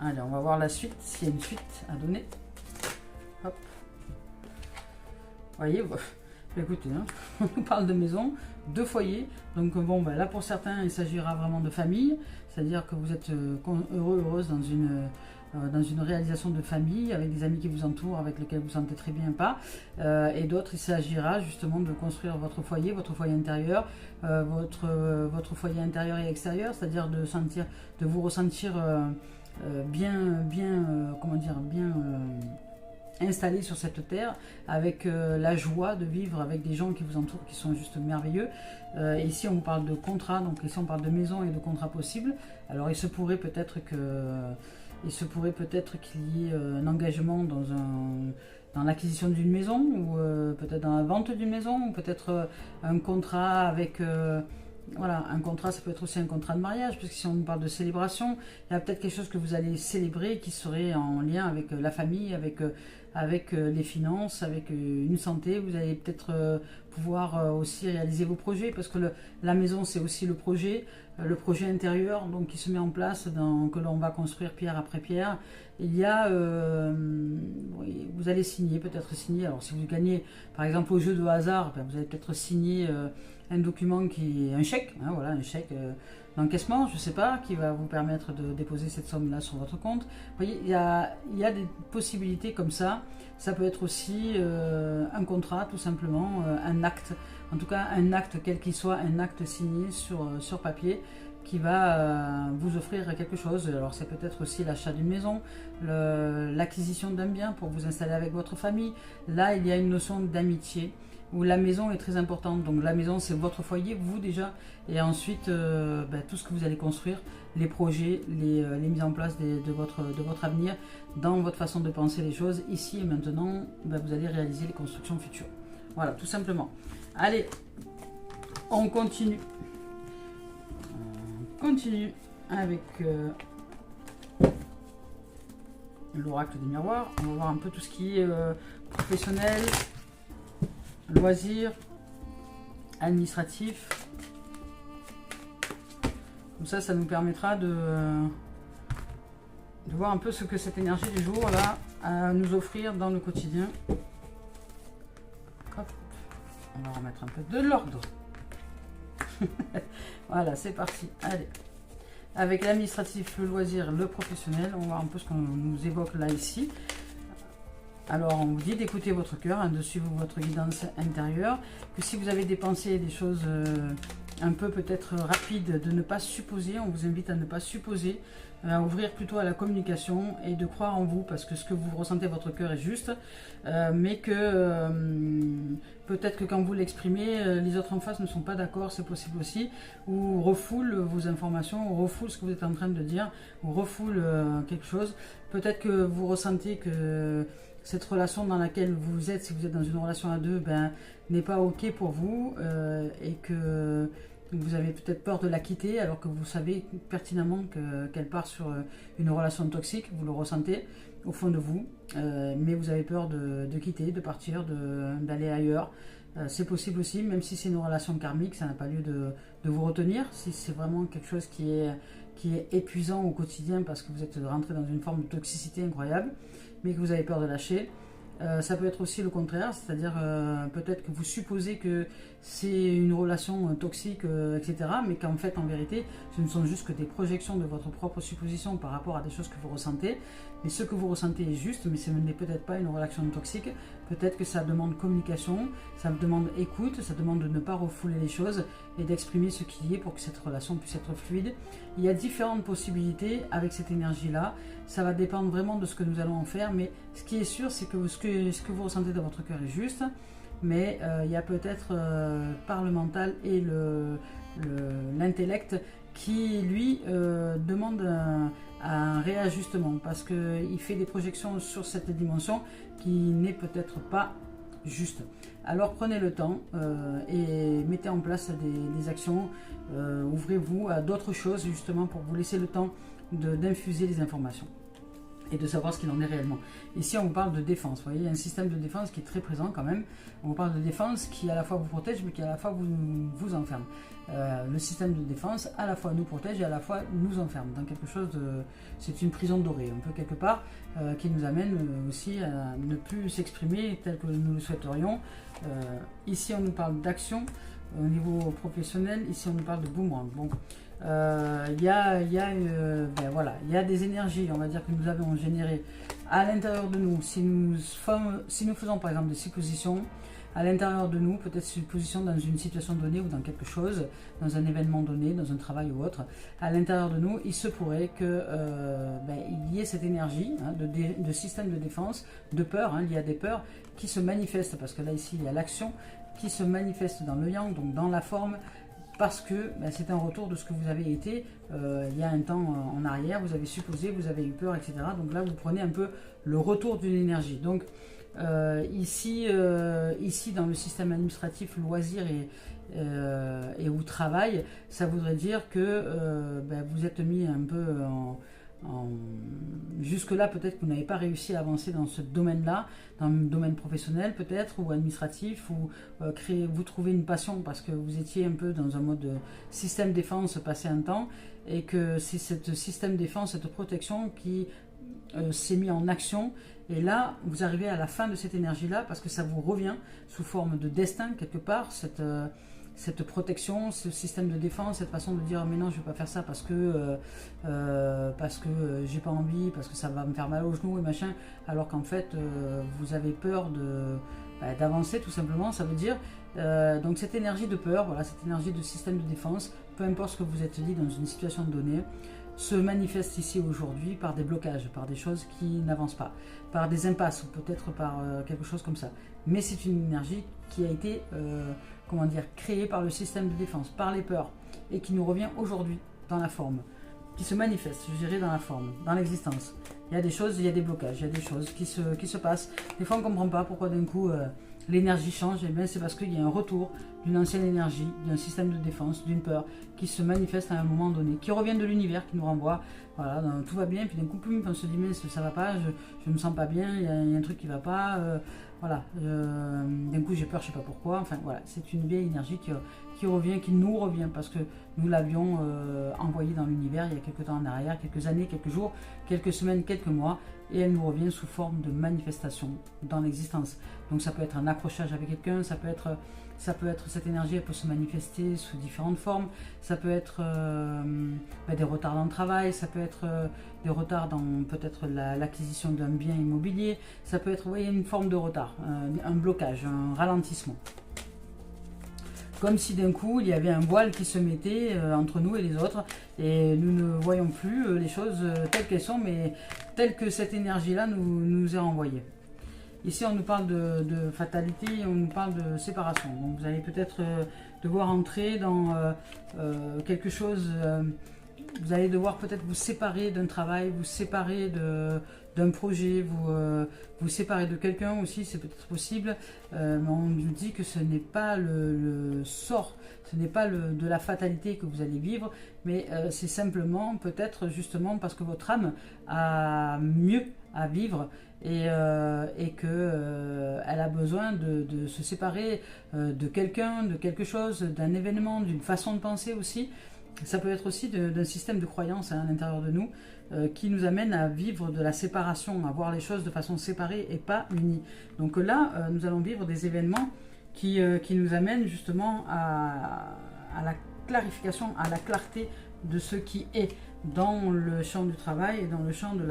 Allez, on va voir la suite, s'il y a une suite à donner. Hop. Voyez, écoutez, hein, on nous parle de maison, de foyer. Donc là pour certains, il s'agira vraiment de famille, c'est-à-dire que vous êtes heureux, heureuse dans une réalisation de famille, avec des amis qui vous entourent, avec lesquels vous vous sentez très bien, pas. Et d'autres, il s'agira justement de construire votre foyer intérieur, votre foyer intérieur et extérieur, c'est-à-dire de vous ressentir bien installé sur cette terre avec la joie de vivre avec des gens qui vous entourent qui sont juste merveilleux. Ici on vous parle de contrat, donc ici on parle de maison et de contrat possible. Alors il se pourrait peut-être qu'il y ait un engagement dans l'acquisition d'une maison, ou peut-être dans la vente d'une maison, ou peut-être un contrat avec... voilà, un contrat, ça peut être aussi un contrat de mariage, puisque si on parle de célébration, il y a peut-être quelque chose que vous allez célébrer qui serait en lien avec la famille, avec les finances, avec une santé. Vous allez peut-être pouvoir aussi réaliser vos projets, parce que la maison, c'est aussi le projet intérieur, donc qui se met en place, que l'on va construire pierre après pierre. Il y a, oui, vous allez peut-être signer, alors si vous gagnez par exemple au jeu de hasard, ben, vous allez peut-être signer un document un chèque, hein, voilà, un chèque d'encaissement, je ne sais pas, qui va vous permettre de déposer cette somme-là sur votre compte. Vous voyez, il y a des possibilités comme ça. Ça peut être aussi un contrat, tout simplement, un acte, en tout cas un acte quel qu'il soit, un acte signé sur papier qui va vous offrir quelque chose. Alors c'est peut-être aussi l'achat d'une maison, l'acquisition d'un bien pour vous installer avec votre famille. Là, il y a une notion d'amitié, où la maison est très importante. Donc la maison, c'est votre foyer, vous déjà, et ensuite tout ce que vous allez construire, les projets, les mises en place de votre avenir, dans votre façon de penser les choses, ici et maintenant, vous allez réaliser les constructions futures. Voilà, tout simplement. Allez, on continue. On continue avec l'oracle des miroirs. On va voir un peu tout ce qui est professionnel, loisirs, administratif. Comme ça nous permettra de voir un peu ce que cette énergie du jour là a à nous offrir dans le quotidien. Hop. On va remettre un peu de l'ordre. Voilà, c'est parti. Allez. Avec l'administratif, le loisir, le professionnel, on va voir un peu ce qu'on nous évoque là ici. Alors, on vous dit d'écouter votre cœur, de suivre votre guidance intérieure, que si vous avez des pensées, des choses un peu peut-être rapides, de ne pas supposer. On vous invite à ne pas supposer, à ouvrir plutôt à la communication et de croire en vous, parce que ce que vous ressentez, votre cœur est juste, mais que peut-être que quand vous l'exprimez, les autres en face ne sont pas d'accord, c'est possible aussi, ou refoulent vos informations, ou refoulent ce que vous êtes en train de dire, ou refoulent quelque chose. Peut-être que vous ressentez que cette relation dans laquelle vous êtes, si vous êtes dans une relation à deux, n'est pas ok pour vous, et que vous avez peut-être peur de la quitter, alors que vous savez pertinemment qu'elle part sur une relation toxique, vous le ressentez au fond de vous, mais vous avez peur de quitter, de partir, d'aller ailleurs. C'est possible aussi, même si c'est une relation karmique, ça n'a pas lieu de vous retenir, si c'est vraiment quelque chose qui est épuisant au quotidien, parce que vous êtes rentré dans une forme de toxicité incroyable, mais que vous avez peur de lâcher. Ça peut être aussi le contraire, c'est-à-dire peut-être que vous supposez que c'est une relation toxique, etc., mais qu'en fait, en vérité, ce ne sont juste que des projections de votre propre supposition par rapport à des choses que vous ressentez. Mais ce que vous ressentez est juste, mais ce n'est peut-être pas une relation toxique. Peut-être que ça demande communication, ça demande écoute, ça demande de ne pas refouler les choses et d'exprimer ce qui est pour que cette relation puisse être fluide. Il y a différentes possibilités avec cette énergie-là. Ça va dépendre vraiment de ce que nous allons en faire, mais ce qui est sûr, c'est que ce que vous ressentez dans votre cœur est juste, mais il y a peut-être par le mental et l'intellect qui, lui, demande un réajustement, parce qu'il fait des projections sur cette dimension qui n'est peut-être pas juste. Alors prenez le temps et mettez en place des actions, ouvrez-vous à d'autres choses justement pour vous laisser le temps d'infuser les informations et de savoir ce qu'il en est réellement. Ici, on vous parle de défense. Vous voyez, il y a un système de défense qui est très présent quand même. On vous parle de défense qui à la fois vous protège, mais qui à la fois vous enferme. Le système de défense à la fois nous protège et à la fois nous enferme dans quelque chose de... C'est une prison dorée, un peu quelque part, qui nous amène aussi à ne plus s'exprimer tel que nous le souhaiterions. Ici, on nous parle d'action au niveau professionnel. Ici, on nous parle de boomerang. Bon. Il y a des énergies, on va dire, que nous avons générées à l'intérieur de nous. Si nous faisons par exemple des suppositions, à l'intérieur de nous, peut-être une position dans une situation donnée ou dans quelque chose, dans un événement donné, dans un travail ou autre, à l'intérieur de nous, il se pourrait que il y ait cette énergie de système de défense, de peur, il y a des peurs qui se manifestent, parce que là ici il y a l'action qui se manifeste dans le yang, donc dans la forme, parce que c'est un retour de ce que vous avez été il y a un temps en arrière, vous avez supposé, vous avez eu peur, etc. Donc là, vous prenez un peu le retour d'une énergie. Donc ici, dans le système administratif, loisirs et ou travail, ça voudrait dire que vous êtes mis un peu jusque-là, peut-être que vous n'avez pas réussi à avancer dans ce domaine-là, dans le domaine professionnel peut-être, ou administratif, ou vous trouvez une passion parce que vous étiez un peu dans un mode système défense passé un temps, et que c'est ce système défense, cette protection qui s'est mis en action, et là, vous arrivez à la fin de cette énergie-là, parce que ça vous revient sous forme de destin, quelque part, cette protection, ce système de défense, cette façon de dire mais non, je ne vais pas faire ça parce que j'ai pas envie, parce que ça va me faire mal aux genoux et machin, alors qu'en fait vous avez peur d'avancer tout simplement. Ça veut dire donc cette énergie de peur, voilà, cette énergie de système de défense, peu importe ce que vous êtes dit dans une situation donnée, se manifeste ici aujourd'hui par des blocages, par des choses qui n'avancent pas, par des impasses, ou peut-être par quelque chose comme ça. Mais c'est une énergie qui a été créée par le système de défense, par les peurs, et qui nous revient aujourd'hui dans la forme, qui se manifeste, je dirais, dans la forme, dans l'existence. Il y a des choses, il y a des blocages, il y a des choses qui se passent. Des fois, on ne comprend pas pourquoi d'un coup l'énergie change. Et bien, c'est parce qu'il y a un retour d'une ancienne énergie, d'un système de défense, d'une peur qui se manifeste à un moment donné, qui revient de l'univers, qui nous renvoie, voilà, tout va bien, puis d'un coup, on se dit, mais ça va pas, je me sens pas bien, il y a un truc qui va pas, voilà, d'un coup j'ai peur, je sais pas pourquoi, enfin voilà, c'est une vieille énergie qui revient, qui nous revient, parce que nous l'avions envoyée dans l'univers il y a quelques temps en arrière, quelques années, quelques jours, quelques semaines, quelques mois, et elle nous revient sous forme de manifestation dans l'existence. Donc ça peut être un accrochage avec quelqu'un, ça peut être cette énergie, elle peut se manifester sous différentes formes, ça peut être des retards dans le travail, ça peut être des retards dans peut-être l'acquisition d'un bien immobilier, ça peut être, vous voyez, une forme de retard, un blocage, un ralentissement. Comme si d'un coup il y avait un voile qui se mettait entre nous et les autres, et nous ne voyons plus les choses telles qu'elles sont, mais telles que cette énergie-là nous est renvoyée. Ici, on nous parle de fatalité, on nous parle de séparation. Donc, vous allez peut-être devoir entrer dans quelque chose. Vous allez devoir peut-être vous séparer d'un travail, vous séparer d'un projet, vous séparer de quelqu'un aussi, c'est peut-être possible. Mais on nous dit que ce n'est pas le sort, ce n'est pas de la fatalité que vous allez vivre, mais c'est simplement peut-être justement parce que votre âme a mieux à vivre, et qu'elle a besoin de se séparer de quelqu'un, de quelque chose, d'un événement, d'une façon de penser aussi. Ça peut être aussi d'un système de croyance à l'intérieur de nous qui nous amène à vivre de la séparation, à voir les choses de façon séparée et pas unie. Donc là, nous allons vivre des événements qui nous amènent justement à la clarification, à la clarté de ce qui est dans le champ du travail et dans le champ de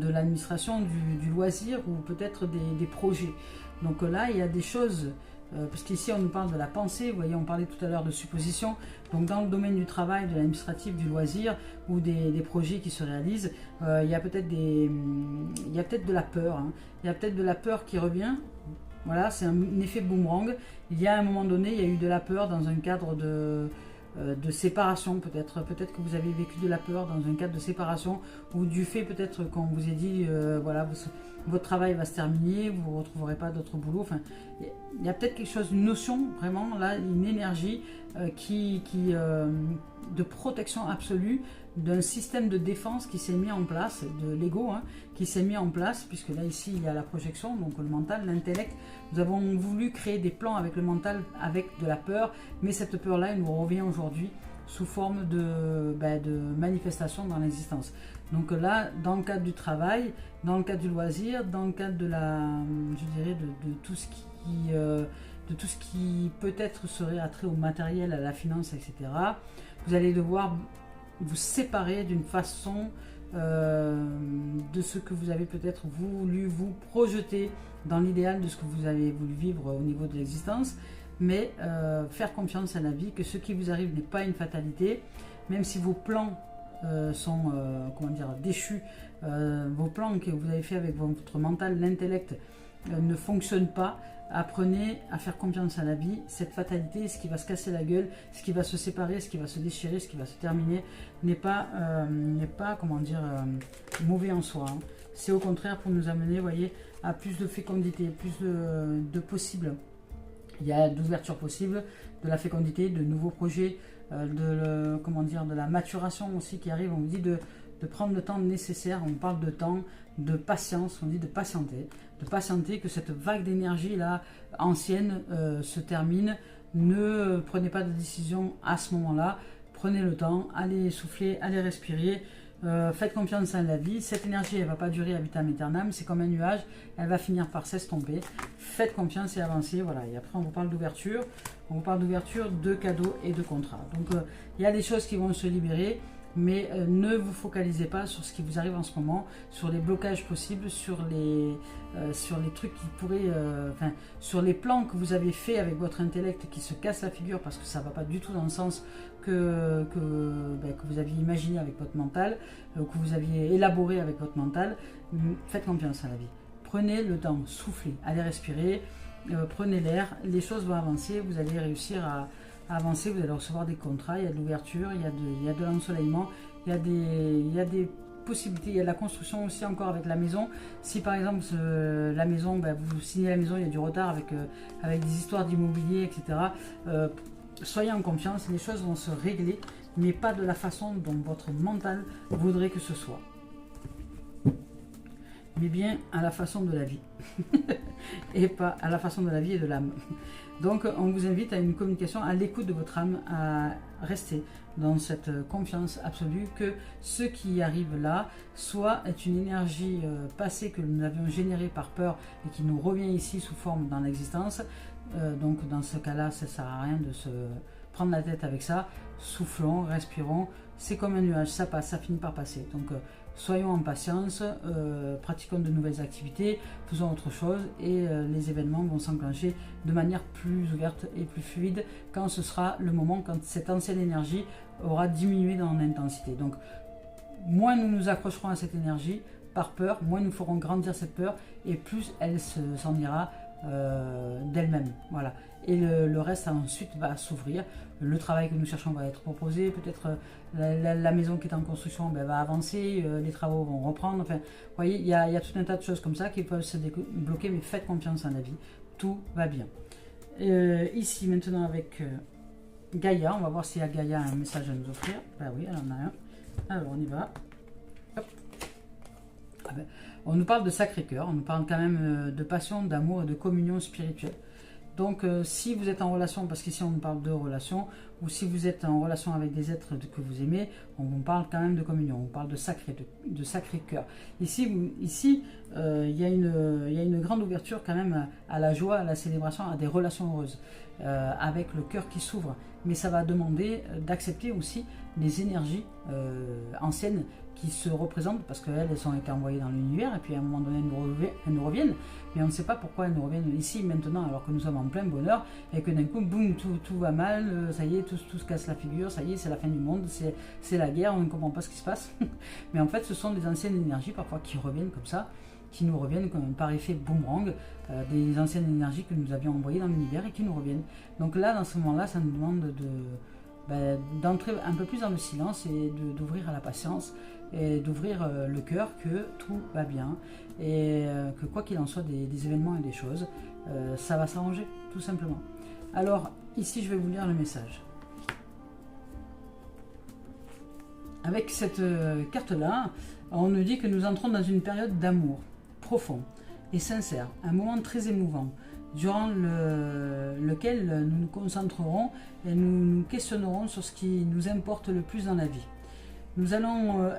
l'administration, du loisir, ou peut-être des projets. Donc là, il y a des choses, parce qu'ici on nous parle de la pensée, vous voyez, on parlait tout à l'heure de supposition. Donc dans le domaine du travail, de l'administratif, du loisir, ou des projets qui se réalisent, il y a peut-être de la peur, il y a peut-être de la peur qui revient. Voilà, c'est un effet boomerang. Il y a un moment donné, il y a eu de la peur dans un cadre de séparation, peut-être que vous avez vécu de la peur dans un cadre de séparation, ou du fait peut-être qu'on vous ait dit voilà, votre travail va se terminer, vous ne retrouverez pas d'autre boulot. Enfin, il y a peut-être quelque chose, une notion vraiment là, une énergie de protection absolue, d'un système de défense qui s'est mis en place, de l'ego qui s'est mis en place, puisque là ici il y a la projection, donc le mental, l'intellect. Nous avons voulu créer des plans avec le mental, avec de la peur, mais cette peur-là, elle nous revient aujourd'hui sous forme de manifestation dans l'existence. Donc là, dans le cadre du travail, dans le cadre du loisir, dans le cadre de tout ce qui peut-être serait attrait au matériel, à la finance, etc., vous allez devoir vous séparer d'une façon de ce que vous avez peut-être voulu vous projeter dans l'idéal de ce que vous avez voulu vivre au niveau de l'existence, mais faire confiance à la vie, que ce qui vous arrive n'est pas une fatalité, même si vos plans sont comment dire, déchus, vos plans que vous avez fait avec votre mental, l'intellect, ne fonctionnent pas. Apprenez à faire confiance à la vie. Cette fatalité, ce qui va se casser la gueule, ce qui va se séparer, ce qui va se déchirer, ce qui va se terminer, n'est pas comment dire, mauvais en soi, hein. C'est au contraire pour nous amener, voyez, à plus de fécondité, plus de possibles. Il y a d'ouverture possible, de la fécondité, de nouveaux projets, comment dire, de la maturation aussi qui arrive. On vous dit de prendre le temps nécessaire. On parle de temps, de patience, on dit de patienter, que cette vague d'énergie là ancienne se termine. Ne prenez pas de décision à ce moment-là. Prenez le temps, allez souffler, allez respirer. Faites confiance en la vie. Cette énergie, elle ne va pas durer à vitam aeternam. C'est comme un nuage, elle va finir par s'estomper. Faites confiance et avancez. Voilà. Et après, on vous parle d'ouverture. On vous parle d'ouverture, de cadeaux et de contrats. Donc, il y a des choses qui vont se libérer. Mais ne vous focalisez pas sur ce qui vous arrive en ce moment, sur les blocages possibles, sur les trucs qui pourraient, sur les plans que vous avez faits avec votre intellect qui se casse la figure parce que ça ne va pas du tout dans le sens que vous aviez imaginé avec votre mental, que vous aviez élaboré avec votre mental. Faites confiance à la vie. Prenez le temps, soufflez, allez respirer, prenez l'air, les choses vont avancer, vous allez réussir à avancer, vous allez recevoir des contrats, il y a de l'ouverture, il y a de l'ensoleillement, il y a des possibilités, il y a de la construction aussi encore avec la maison. Si par exemple la maison, vous signez la maison, il y a du retard avec des histoires d'immobilier, etc. Soyez en confiance, les choses vont se régler, mais pas de la façon dont votre mental voudrait que ce soit, mais bien à la façon de la vie et pas à la façon de la vie et de l'âme. Donc on vous invite à une communication, à l'écoute de votre âme, à rester dans cette confiance absolue que ce qui arrive là soit est une énergie passée que nous avions générée par peur et qui nous revient ici sous forme dans l'existence. Donc dans ce cas là, ça ne sert à rien de se prendre la tête avec ça. Soufflons, respirons, c'est comme un nuage, ça passe, ça finit par passer. Donc soyons en patience, pratiquons de nouvelles activités, faisons autre chose et les événements vont s'enclencher de manière plus ouverte et plus fluide quand ce sera le moment, quand cette ancienne énergie aura diminué dans l'intensité. Donc moins nous nous accrocherons à cette énergie par peur, moins nous ferons grandir cette peur et plus elle s'en ira d'elle-même. Voilà. Et le reste ensuite va s'ouvrir. Le travail que nous cherchons va être proposé, peut-être la maison qui est en construction va avancer, les travaux vont reprendre. Enfin, vous voyez, il y a tout un tas de choses comme ça qui peuvent se débloquer, mais faites confiance en la vie, tout va bien. Ici maintenant avec Gaïa, on va voir si Gaïa a un message à nous offrir. Ben oui, elle en a un. Alors on y va. Hop. Ah ben, on nous parle de Sacré-Cœur, on nous parle quand même de passion, d'amour et de communion spirituelle. Donc si vous êtes en relation, parce qu'ici on nous parle de relation, ou si vous êtes en relation avec des êtres que vous aimez, on vous parle quand même de communion, on parle de sacré cœur. Ici, il y a une grande ouverture quand même à la joie, à la célébration, à des relations heureuses, avec le cœur qui s'ouvre. Mais ça va demander d'accepter aussi les énergies anciennes qui se représentent, parce qu'elles ont été envoyées dans l'univers, et puis à un moment donné, elles nous reviennent, mais on ne sait pas pourquoi elles nous reviennent ici, maintenant, alors que nous sommes en plein bonheur, et que d'un coup, boum, tout va mal, ça y est, tout se casse la figure, ça y est, c'est la fin du monde, c'est la guerre, on ne comprend pas ce qui se passe. Mais en fait, ce sont des anciennes énergies, parfois, qui reviennent comme ça, qui nous reviennent comme par effet boomerang, des anciennes énergies que nous avions envoyées dans l'univers et qui nous reviennent. Donc là, dans ce moment-là, ça nous demande d'entrer un peu plus dans le silence et d'ouvrir à la patience et d'ouvrir le cœur que tout va bien et que quoi qu'il en soit des événements et des choses, ça va s'arranger tout simplement. Alors ici je vais vous lire le message. Avec cette carte-là, on nous dit que nous entrons dans une période d'amour profond et sincère, un moment très émouvant, durant lequel nous nous concentrerons et nous nous questionnerons sur ce qui nous importe le plus dans la vie. Nous allons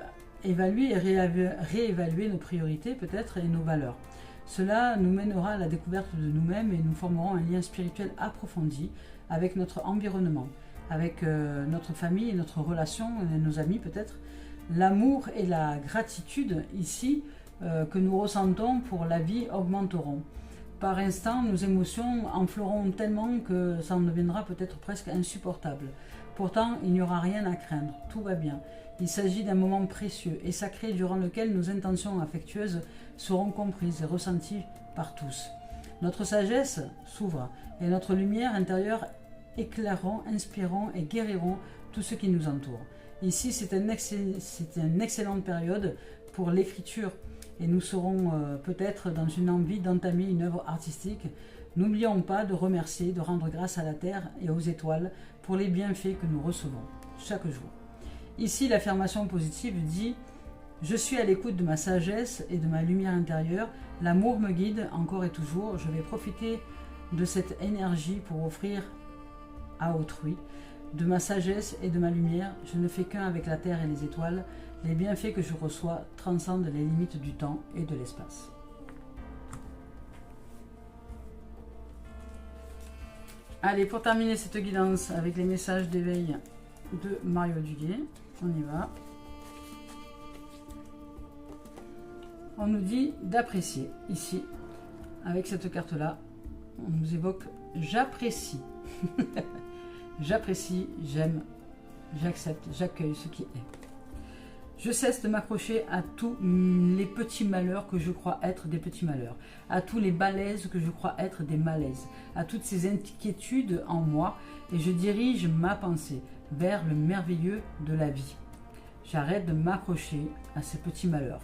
évaluer et réévaluer nos priorités peut-être et nos valeurs. Cela nous mènera à la découverte de nous-mêmes et nous formerons un lien spirituel approfondi avec notre environnement, avec notre famille et notre relation, et nos amis peut-être. L'amour et la gratitude ici que nous ressentons pour la vie augmenteront. Par instant, nos émotions enfleront tellement que ça en deviendra peut-être presque insupportable. Pourtant, il n'y aura rien à craindre, tout va bien. Il s'agit d'un moment précieux et sacré durant lequel nos intentions affectueuses seront comprises et ressenties par tous. Notre sagesse s'ouvre et notre lumière intérieure éclaireront, inspireront et guériront tout ce qui nous entoure. Ici, c'est une excellente période pour l'écriture et nous serons peut-être dans une envie d'entamer une œuvre artistique. N'oublions pas de remercier, de rendre grâce à la terre et aux étoiles pour les bienfaits que nous recevons chaque jour. Ici, l'affirmation positive dit « Je suis à l'écoute de ma sagesse et de ma lumière intérieure. L'amour me guide encore et toujours. Je vais profiter de cette énergie pour offrir à autrui. De ma sagesse et de ma lumière, je ne fais qu'un avec la terre et les étoiles. Les bienfaits que je reçois transcendent les limites du temps et de l'espace. » Allez, pour terminer cette guidance avec les messages d'éveil de Mario Duguay, on y va. On nous dit d'apprécier ici, avec cette carte-là, on nous évoque « j'apprécie ». J'apprécie, j'aime, j'accepte, j'accueille ce qui est. Je cesse de m'accrocher à tous les petits malheurs que je crois être des petits malheurs, à tous les malaises que je crois être des malaises, à toutes ces inquiétudes en moi, et je dirige ma pensée vers le merveilleux de la vie. J'arrête de m'accrocher à ces petits malheurs,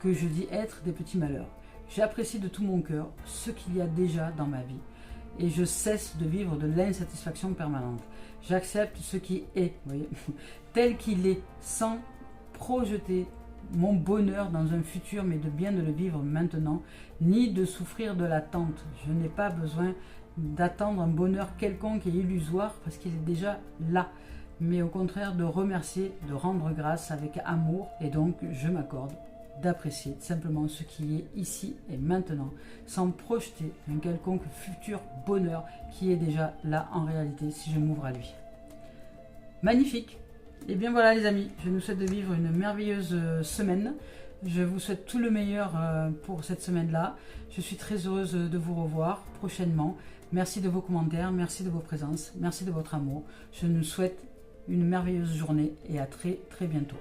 que je dis être des petits malheurs. J'apprécie de tout mon cœur ce qu'il y a déjà dans ma vie, et je cesse de vivre de l'insatisfaction permanente. J'accepte ce qui est, voyez, tel qu'il est, sans projeter mon bonheur dans un futur, mais de bien de le vivre maintenant, ni de souffrir de l'attente. Je n'ai pas besoin d'attendre un bonheur quelconque et illusoire, parce qu'il est déjà là, mais au contraire de remercier, de rendre grâce avec amour, et donc je m'accorde d'apprécier simplement ce qui est ici et maintenant, sans projeter un quelconque futur bonheur qui est déjà là en réalité si je m'ouvre à lui. Magnifique! Et bien voilà les amis, je nous souhaite de vivre une merveilleuse semaine. Je vous souhaite tout le meilleur pour cette semaine-là. Je suis très heureuse de vous revoir prochainement. Merci de vos commentaires, merci de vos présences, merci de votre amour. Je nous souhaite une merveilleuse journée et à très très bientôt.